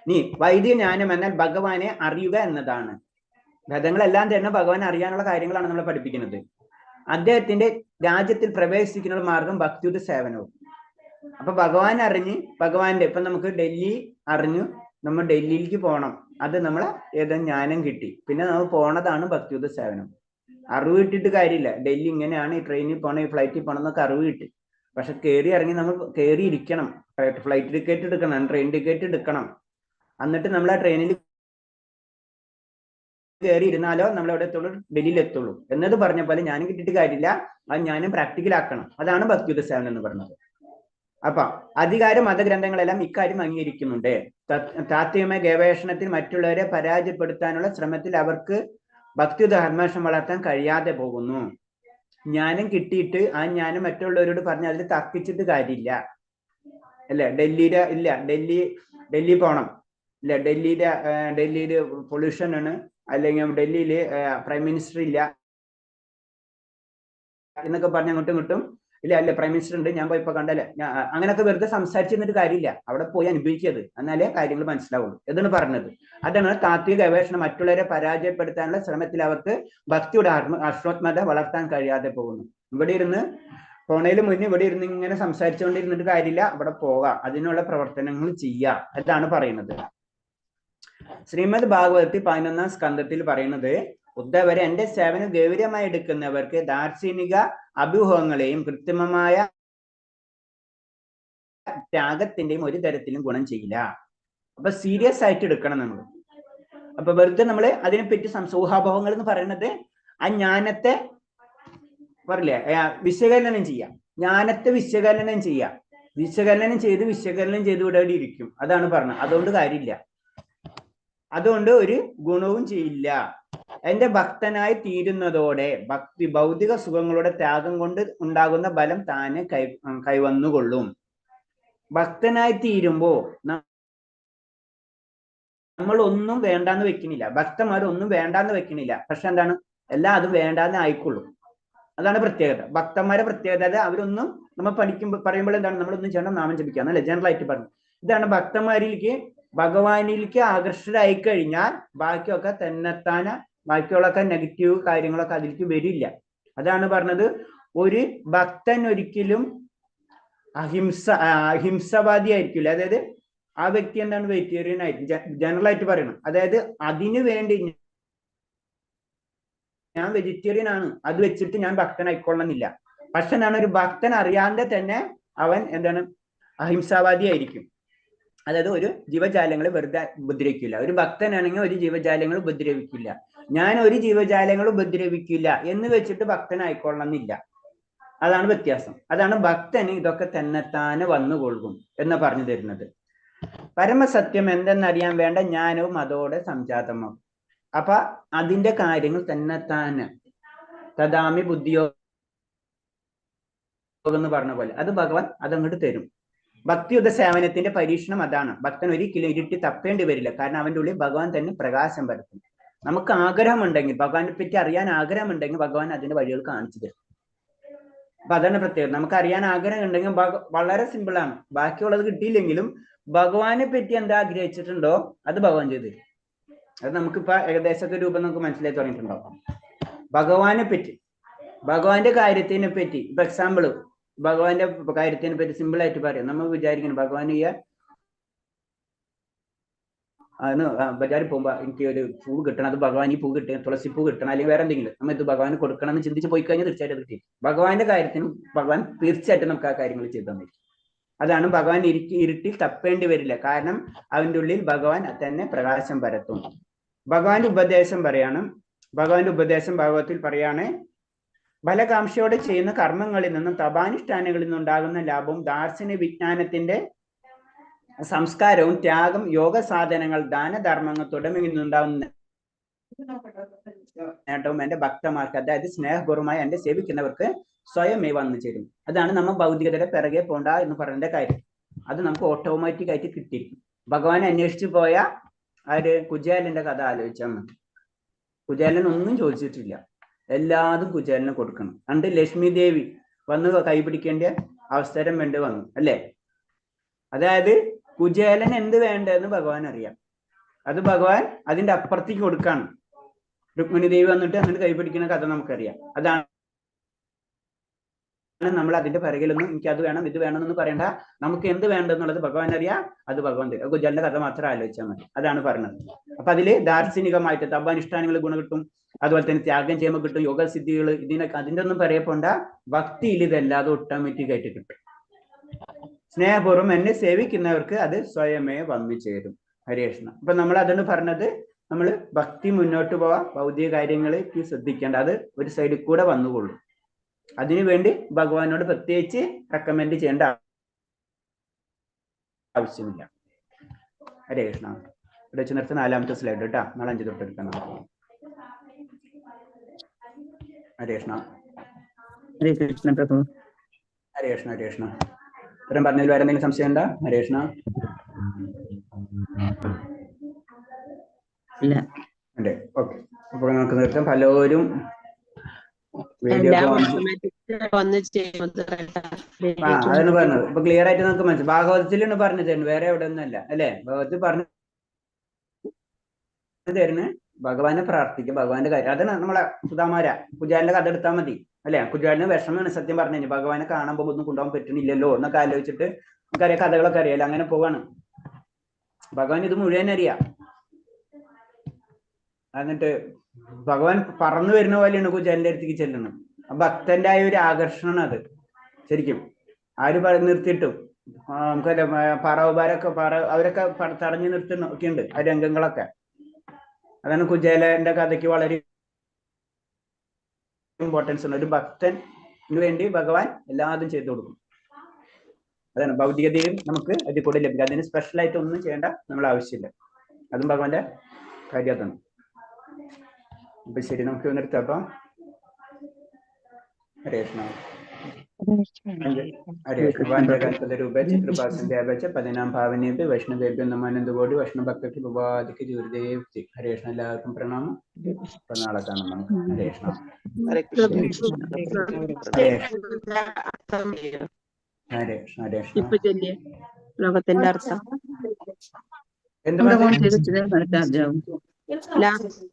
A: നീ വൈദിക ജ്ഞാനം എന്നാൽ ഭഗവാനെ അറിയുക എന്നതാണ്. വേദങ്ങളെല്ലാം തന്നെ ഭഗവാനെ അറിയാനുള്ള കാര്യങ്ങളാണ് നമ്മളെ പഠിപ്പിക്കുന്നത്. അദ്ദേഹത്തിന്റെ രാജ്യത്തിൽ പ്രവേശിക്കുന്ന മാർഗം ഭക്തിയുടെ സേവനവും. അപ്പൊ ഭഗവാൻ അറിഞ്ഞ് ഭഗവാന്റെ ഇപ്പൊ നമുക്ക് ഡൽഹി അറിഞ്ഞു നമ്മൾ ഡൽഹിയിലേക്ക് പോകണം, അത് നമ്മളെ ഏതോ ജ്ഞാനം കിട്ടി, പിന്നെ നമ്മൾ പോണതാണ് ഭക്തിയുടെ സേവനം. അറിവ് കിട്ടിയിട്ട് കാര്യമില്ല. ഡൽഹി ഇങ്ങനെയാണ്, ഈ ട്രെയിനിൽ പോകണം, ഈ ഫ്ലൈറ്റിൽ പോകണം എന്നൊക്കെ അറിവ് കിട്ടി. പക്ഷെ കയറി ഇറങ്ങി നമ്മൾ കയറി ഇരിക്കണം, ഫ്ലൈറ്റ് ടിക്കറ്റ് എടുക്കണം, ട്രെയിൻ ടിക്കറ്റ് എടുക്കണം, എന്നിട്ട് നമ്മൾ ആ ട്രെയിനിൽ കയറി ഇരുന്നാലോ നമ്മൾ എവിടെ എത്തുള്ളൂ, ഡൽഹിയിൽ എത്തുള്ളൂ എന്നത് പറഞ്ഞ പോലെ ഞാനും കിട്ടിയിട്ട് കാര്യമില്ല, അത് ഞാനും പ്രാക്ടിക്കലാക്കണം. അതാണ് ഭക്തിയുത സേവനം എന്ന് പറയുന്നത്. അപ്പൊ അധികാര മതഗ്രന്ഥങ്ങളെല്ലാം ഇക്കാര്യം അംഗീകരിക്കുന്നുണ്ട്. താത്വികമായ ഗവേഷണത്തിൽ മറ്റുള്ളവരെ പരാജയപ്പെടുത്താനുള്ള ശ്രമത്തിൽ അവർക്ക് ഭക്തിയുത ഹർമേഷം വളർത്താൻ കഴിയാതെ പോകുന്നു. ജ്ഞാനം കിട്ടിയിട്ട് ആ ജ്ഞാനം മറ്റുള്ളവരോട് പറഞ്ഞ് അതിൽ തർക്കിച്ചിട്ട് കാര്യമില്ല. അല്ലെ, ഡൽഹി പോണം, ഇല്ല ഡൽഹിയില് പൊല്യൂഷൻ ആണ്, അല്ലെങ്കിൽ ഡൽഹിയില് പ്രൈം മിനിസ്റ്റർ ഇല്ല എന്നൊക്കെ പറഞ്ഞ് അങ്ങോട്ടും ഇങ്ങോട്ടും, അല്ല പ്രൈം മിനിസ്റ്റർ ഉണ്ട് ഞാൻ പോയി ഇപ്പൊ കണ്ടല്ലേ, അങ്ങനെയൊക്കെ വെറുതെ സംസാരിച്ചിരുന്നിട്ട് കാര്യമില്ല. അവിടെ പോയി അനുഭവിക്കരുത്, എന്നാലേ കാര്യങ്ങൾ മനസ്സിലാവുള്ളൂ എന്നാണ് പറഞ്ഞത്. അതാണ് താത്വിക ഗവേഷണം മറ്റുള്ളവരെ പരാജയപ്പെടുത്താനുള്ള ശ്രമത്തിൽ അവർക്ക് ഭക്തിയുടെ അശ്വത്മത വളർത്താൻ കഴിയാതെ പോകുന്നു. ഇവിടെ ഇരുന്ന് പോണേല് മുന്നേ ഇവിടെ ഇരുന്ന് ഇങ്ങനെ സംസാരിച്ചുകൊണ്ടിരുന്നിട്ട് കാര്യമില്ല, അവിടെ പോകാം, അതിനുള്ള പ്രവർത്തനങ്ങൾ ചെയ്യാം, അതാണ് പറയുന്നത്. ശ്രീമദ് ഭാഗവതത്തിൽ 11-ാം സ്കന്ധത്തിൽ പറയുന്നത്, ഉദ്ധവരെ എന്റെ സേവനം ഗൗരവമായി എടുക്കുന്നവർക്ക് ദാർശനിക അഭ്യൂഹങ്ങളെയും കൃത്രിമമായ ത്യാഗത്തിന്റെയും ഒരു തരത്തിലും ഗുണം ചെയ്യില്ല. അപ്പൊ സീരിയസ് ആയിട്ട് എടുക്കണം നമ്മൾ. അപ്പൊ വെറുതെ നമ്മള് അതിനെപ്പറ്റി ഊഹാഭോഹങ്ങൾ എന്ന് പറയുന്നത് ആ ജ്ഞാനത്തെ പറയില്ലേ, വിശകലനം ചെയ്യാം, ജ്ഞാനത്തെ വിശകലനം ചെയ്യാം, വിശകലനം ചെയ്ത് ഇവിടെ ഇരിക്കും, അതാണ് പറഞ്ഞത്. അതുകൊണ്ട് കാര്യമില്ല, അതുകൊണ്ട് ഒരു ഗുണവും ചെയ്യില്ല. എന്റെ ഭക്തനായി തീരുന്നതോടെ ഭൗതിക സുഖങ്ങളുടെ ത്യാഗം കൊണ്ട് ഉണ്ടാകുന്ന ബലം താനെ കൈവന്നുകൊള്ളും. ഭക്തനായി തീരുമ്പോ നമ്മൾ ഒന്നും വേണ്ടാന്ന് വെക്കണില്ല, ഭക്തന്മാരൊന്നും വേണ്ടാന്ന് വെക്കണില്ല. പക്ഷെ എന്താണ്, എല്ലാം അത് വേണ്ടാന്ന് ആയിക്കൊള്ളും. അതാണ് പ്രത്യേകത. ഭക്തന്മാരെ പ്രത്യേകത, അവരൊന്നും നമ്മൾ പറയുമ്പോൾ എന്താണ്, നമ്മളൊന്നും ചെയ്യണം, നാമം ജപിക്കുക എന്നല്ലേ ജനറൽ ആയിട്ട് പറഞ്ഞു. ഇതാണ് ഭക്തന്മാരിലേക്ക് ഭഗവാനിലേക്ക് ആകർഷകരായി കഴിഞ്ഞാൽ ബാക്കിയൊക്കെ തന്നെത്താന, ബാക്കിയുള്ളൊക്കെ നെഗറ്റീവ് കാര്യങ്ങളൊക്കെ അതിലേക്ക് വരില്ല. അതാണ് പറഞ്ഞത്, ഒരു ഭക്തൻ ഒരിക്കലും അഹിംസവാദി ആയിരിക്കില്ല. അതായത് ആ വ്യക്തി എന്താണ് വെജിറ്റേറിയൻ ആയിട്ട് ജനറൽ ആയിട്ട് പറയണം. അതായത് അതിനു വേണ്ടി ഞാൻ വെജിറ്റേറിയൻ ആണ്, അത് വെച്ചിട്ട് ഞാൻ ഭക്തനായിക്കൊള്ളണമെന്നില്ല. പക്ഷെ എന്താണ്, ഒരു ഭക്തൻ അറിയാതെ തന്നെ അവൻ എന്താണ് അഹിംസാവാദി ആയിരിക്കും. അതായത് ഒരു ജീവജാലങ്ങളെ വെറുതെ ഉപദ്രവിക്കില്ല. ഒരു ഭക്തനാണെങ്കിൽ ഒരു ജീവജാലങ്ങൾ ഉപദ്രവിക്കില്ല. ഞാൻ ഒരു ജീവജാലങ്ങൾ ഉപദ്രവിക്കില്ല എന്ന് വെച്ചിട്ട് ഭക്തനായിക്കൊള്ളണമെന്നില്ല. അതാണ് വ്യത്യാസം. അതാണ് ഭക്തന് ഇതൊക്കെ തന്നെത്താനെ വന്നുകൊള്ളും എന്ന് പറഞ്ഞു തരുന്നത്. പരമസത്യം എന്തെന്നറിയാൻ വേണ്ട ജ്ഞാനവും അതോടെ സംജാതമാകും. അപ്പൊ അതിന്റെ കാര്യങ്ങൾ തന്നെത്താനെ തദാമി ബുദ്ധിയോഗം എന്ന് പറഞ്ഞ പോലെ അത് ഭഗവാൻ അതങ്ങോട്ട് തരും. ഭക്തിയുത സേവനത്തിന്റെ പരീക്ഷണം അതാണ്. ഭക്തൻ ഒരിക്കലും ഇരുട്ടി തപ്പേണ്ടി വരില്ല. കാരണം അവന്റെ ഉള്ളിൽ ഭഗവാൻ തന്നെ പ്രകാശം പരത്തും. നമുക്ക് ആഗ്രഹമുണ്ടെങ്കിൽ, ഭഗവാനെ പറ്റി അറിയാൻ ആഗ്രഹമുണ്ടെങ്കിൽ ഭഗവാൻ അതിന്റെ വഴികൾ കാണിച്ചു തരും. അപ്പൊ അതാണ് പ്രത്യേകത. നമുക്ക് അറിയാൻ ആഗ്രഹം ഉണ്ടെങ്കിൽ വളരെ സിമ്പിൾ ആണ്. ബാക്കിയുള്ളത് കിട്ടിയില്ലെങ്കിലും ഭഗവാനെ പറ്റി എന്താ ആഗ്രഹിച്ചിട്ടുണ്ടോ അത് ഭഗവാൻ ചെയ്തു തരും. അത് നമുക്കിപ്പോ ഏകദേശമൊക്കെ രൂപം നമുക്ക് മനസ്സിലായി തുടങ്ങിയിട്ടുണ്ടാവും. ഭഗവാനെ പറ്റി, ഭഗവാന്റെ കാര്യത്തിനെ പറ്റി, ഇപ്പൊ എക്സാമ്പിള് ഭഗവാന്റെ കാര്യത്തിനെ പറ്റി സിമ്പിൾ ആയിട്ട് പറയാം. നമ്മൾ വിചാരിക്കണം ഭഗവാൻ ബജാറിൽ പോകുമ്പോ എനിക്ക് ഒരു പൂ കിട്ടണം, അത് ഭഗവാൻ ഈ പൂ കിട്ടണം, തുളസി പൂ കിട്ടണം, അല്ലെങ്കിൽ വേറെ എന്തെങ്കിലും നമ്മൾ ഇത് ഭഗവാന് കൊടുക്കണം എന്ന് ചിന്തിച്ച് പോയി കഴിഞ്ഞാൽ തീർച്ചയായിട്ടും കിട്ടി. ഭഗവാന്റെ കാര്യത്തിനും ഭഗവാൻ തീർച്ചയായിട്ടും നമുക്ക് ആ കാര്യങ്ങൾ ചെയ്തു തന്നിരിക്കും. അതാണ് ഭഗവാൻ ഇരുട്ടിൽ തപ്പേണ്ടി വരില്ല. കാരണം അവന്റെ ഉള്ളിൽ ഭഗവാൻ തന്നെ പ്രകാശം പരത്തും. ഭഗവാന്റെ ഉപദേശം പറയാണ്. ഭഗവാന്റെ ഉപദേശം ഭാഗവത്തിൽ പറയാണ്, ഫലകാംക്ഷയോടെ ചെയ്യുന്ന കർമ്മങ്ങളിൽ നിന്നും തപാനുഷ്ഠാനങ്ങളിൽ നിന്നുണ്ടാകുന്ന ലാഭവും ദാർശനിക വിജ്ഞാനത്തിന്റെ സംസ്കാരവും ത്യാഗം, യോഗ സാധനങ്ങൾ, ദാനധർമ്മങ്ങൾ തുടങ്ങിയ നിന്നുണ്ടാകുന്ന നേട്ടവും എന്റെ ഭക്തന്മാർക്ക്, അതായത് സ്നേഹപൂർവ്വമായി എന്റെ സേവിക്കുന്നവർക്ക് സ്വയമേ വന്നു ചേരും. അതാണ് നമ്മൾ ഭൗതികതയുടെ പിറകെ പോണ്ട എന്ന് പറയുന്ന കാര്യം. അത് നമുക്ക് ഓട്ടോമാറ്റിക് ആയിട്ട് കിട്ടിയിരിക്കും. ഭഗവാനെ അന്വേഷിച്ചു പോയ കുചേലന്റെ കഥ ആലോചിച്ചാൽ മതി. കുചേലൻ ഒന്നും ചോദിച്ചിട്ടില്ല, എല്ലാതും കുചേലന് കൊടുക്കണം. അണ്ട് ലക്ഷ്മി ദേവി വന്ന് കൈപിടിക്കേണ്ട അവസരം വേണ്ടി വന്നു അല്ലേ. അതായത് കുചേലൻ എന്ത് വേണ്ടെന്ന് ഭഗവാൻ അറിയാം. അത് ഭഗവാൻ അതിന്റെ അപ്പുറത്തേക്ക് കൊടുക്കാണ്. രുക്മിണി ദേവി വന്നിട്ട് എന്നിട്ട് കൈപിടിക്കുന്ന കഥ നമുക്കറിയാം. അതാണ് നമ്മൾ അതിന്റെ പിറകിലൊന്നും എനിക്ക് അത് വേണം ഇത് വേണം എന്ന് പറയണ്ട. നമുക്ക് എന്ത് വേണ്ടെന്നുള്ളത് ഭഗവാൻ അറിയാം, അത് ഭഗവാൻ തരും. കുചേലന്റെ കഥ മാത്രം ആലോചിച്ചാൽ മതി. അതാണ് പറഞ്ഞത്. അപ്പൊ അതില് ദാർശനികമായിട്ട് തപാനുഷ്ഠാനങ്ങൾ ഗുണം കിട്ടും, അതുപോലെ തന്നെ ത്യാഗം ചെയ്യുമ്പോൾ കിട്ടും, യോഗസിദ്ധികൾ, ഇതിനൊക്കെ അതിന്റെ ഒന്നും പറയപ്പോണ്ട. ഭക്തിയിൽ ഇതല്ലാതെ ഓട്ടോമാറ്റിക് ആയിട്ട് കിട്ടും. സ്നേഹപൂർവ്വം എന്നെ സേവിക്കുന്നവർക്ക് അത് സ്വയമേ വന്നു ചേരും. ഹരേ കൃഷ്ണ. അപ്പൊ നമ്മൾ അതാണ് പറഞ്ഞത്, നമ്മൾ ഭക്തി മുന്നോട്ട് പോവാ, ഭൗതിക കാര്യങ്ങൾക്ക് ശ്രദ്ധിക്കേണ്ട, അത് ഒരു സൈഡിൽ കൂടെ വന്നുകൊള്ളും. അതിനുവേണ്ടി ഭഗവാനോട് പ്രത്യേകിച്ച് റെക്കമെൻഡ് ചെയ്യേണ്ട ആവശ്യമില്ല. ഹരേ കൃഷ്ണ. ഇവിടെ വെച്ച് നിർത്തുന്ന 4ാമത്തെ സ്ലൈഡ് കേട്ടോ, നാളെ 5 തൊട്ട് എടുക്കണം. ഹരേ കൃഷ്ണ.
F: ഹരേ കൃഷ്ണ പ്രഭു.
A: ഹരേ കൃഷ്ണ. ഹരേ കൃഷ്ണ. ഇത്രയും പറഞ്ഞതിൽ വേറെ എന്തെങ്കിലും സംശയം ഉണ്ടോ? ഹരേ കൃഷ്ണ.
F: ഇല്ല.
A: അതെ, ഓക്കെ. അപ്പൊ നമുക്ക് നിർത്താം. പലരും വീഡിയോ അതാണ് പറഞ്ഞത്. ഇപ്പൊ ക്ലിയർ ആയിട്ട് നമുക്ക് മനസ്സിലായി. ഭാഗവതത്തിലാണ് പറഞ്ഞു തരുന്നത്, വേറെ എവിടെ ഒന്നല്ല അല്ലെ? ഭാഗവതത്തിൽ പറഞ്ഞു തരുന്നത് ഭഗവാനെ പ്രാർത്ഥിക്കുക, ഭഗവാന്റെ കാര്യം. അതാണ് നമ്മളെ സുധാമാര കുജാലിന്റെ കഥ എടുത്താൽ മതി അല്ലെ? കുജാലിന് വിഷമമാണ് സത്യം പറഞ്ഞു കഴിഞ്ഞാൽ, ഭഗവാനെ കാണുമ്പോൾ ഒന്നും കൊണ്ടുപോകാൻ പറ്റണില്ലല്ലോ എന്നൊക്കെ ആലോചിച്ചിട്ട് നമുക്കറിയാം, കഥകളൊക്കെ അറിയാലോ. അങ്ങനെ പോവാണ്. ഭഗവാൻ ഇത് മുഴുവൻ അറിയാം. എന്നിട്ട് ഭഗവാൻ പറന്നു വരുന്ന പോലെയാണ് കുജാലിന്റെ അടുത്തേക്ക് ചെല്ലുന്നത്. ഭക്തന്റെ ആയ ഒരു ആകർഷണമാണ് അത്. ശരിക്കും ആര് നിർത്തിയിട്ടും നമുക്കറിയാം, പറവന്മാരൊക്കെ അവരൊക്കെ തടഞ്ഞു നിർത്തുന്ന ഒക്കെ ഉണ്ട് ആ രംഗങ്ങളൊക്കെ. അതാണ് കുജാലന്റെ കഥയ്ക്ക് വളരെ ഇമ്പോർട്ടൻസ് ഉണ്ട്. ഒരു ഭക്തന് വേണ്ടി ഭഗവാൻ എല്ലാതും ചെയ്തു കൊടുക്കും. അതാണ് ഭൗതികതയും നമുക്ക് അതിൽ കൂടെ ലഭിക്കുക. അതിന് സ്പെഷ്യലായിട്ട് ഒന്നും ചെയ്യേണ്ട നമ്മൾ ആവശ്യമില്ല. അതും ഭഗവാന്റെ കാര്യം അതാണ്. അപ്പൊ ശരി, നമുക്ക് നിർത്താം. അപ്പൊ ഹരേ കൃഷ്ണ. ഹരേ കൃഷ്ണ. പതിനാം ഭാവനേഭ്യ വൈഷ്ണവേഭ്യ നമാനന്ദകോടി വൈഷ്ണവ ഭക്തർക്ക് ഭഗവാദിക്ക് ജൂരിദേവ്. ഹരേ കൃഷ്ണ. എല്ലാവർക്കും പ്രണാമം. ഇപ്പൊ നാളെ കാണാം നമുക്ക്. ഹരേ കൃഷ്ണ.
B: ഹരേ
A: കൃഷ്ണ. ഹരേ കൃഷ്ണ.
B: ഇപ്പൊ ചൊല്ലിയ ശ്ലോകത്തിന്റെ അർത്ഥം
A: എന്ത്
F: നമ്മുടെ മോൻ ചെയ്ത്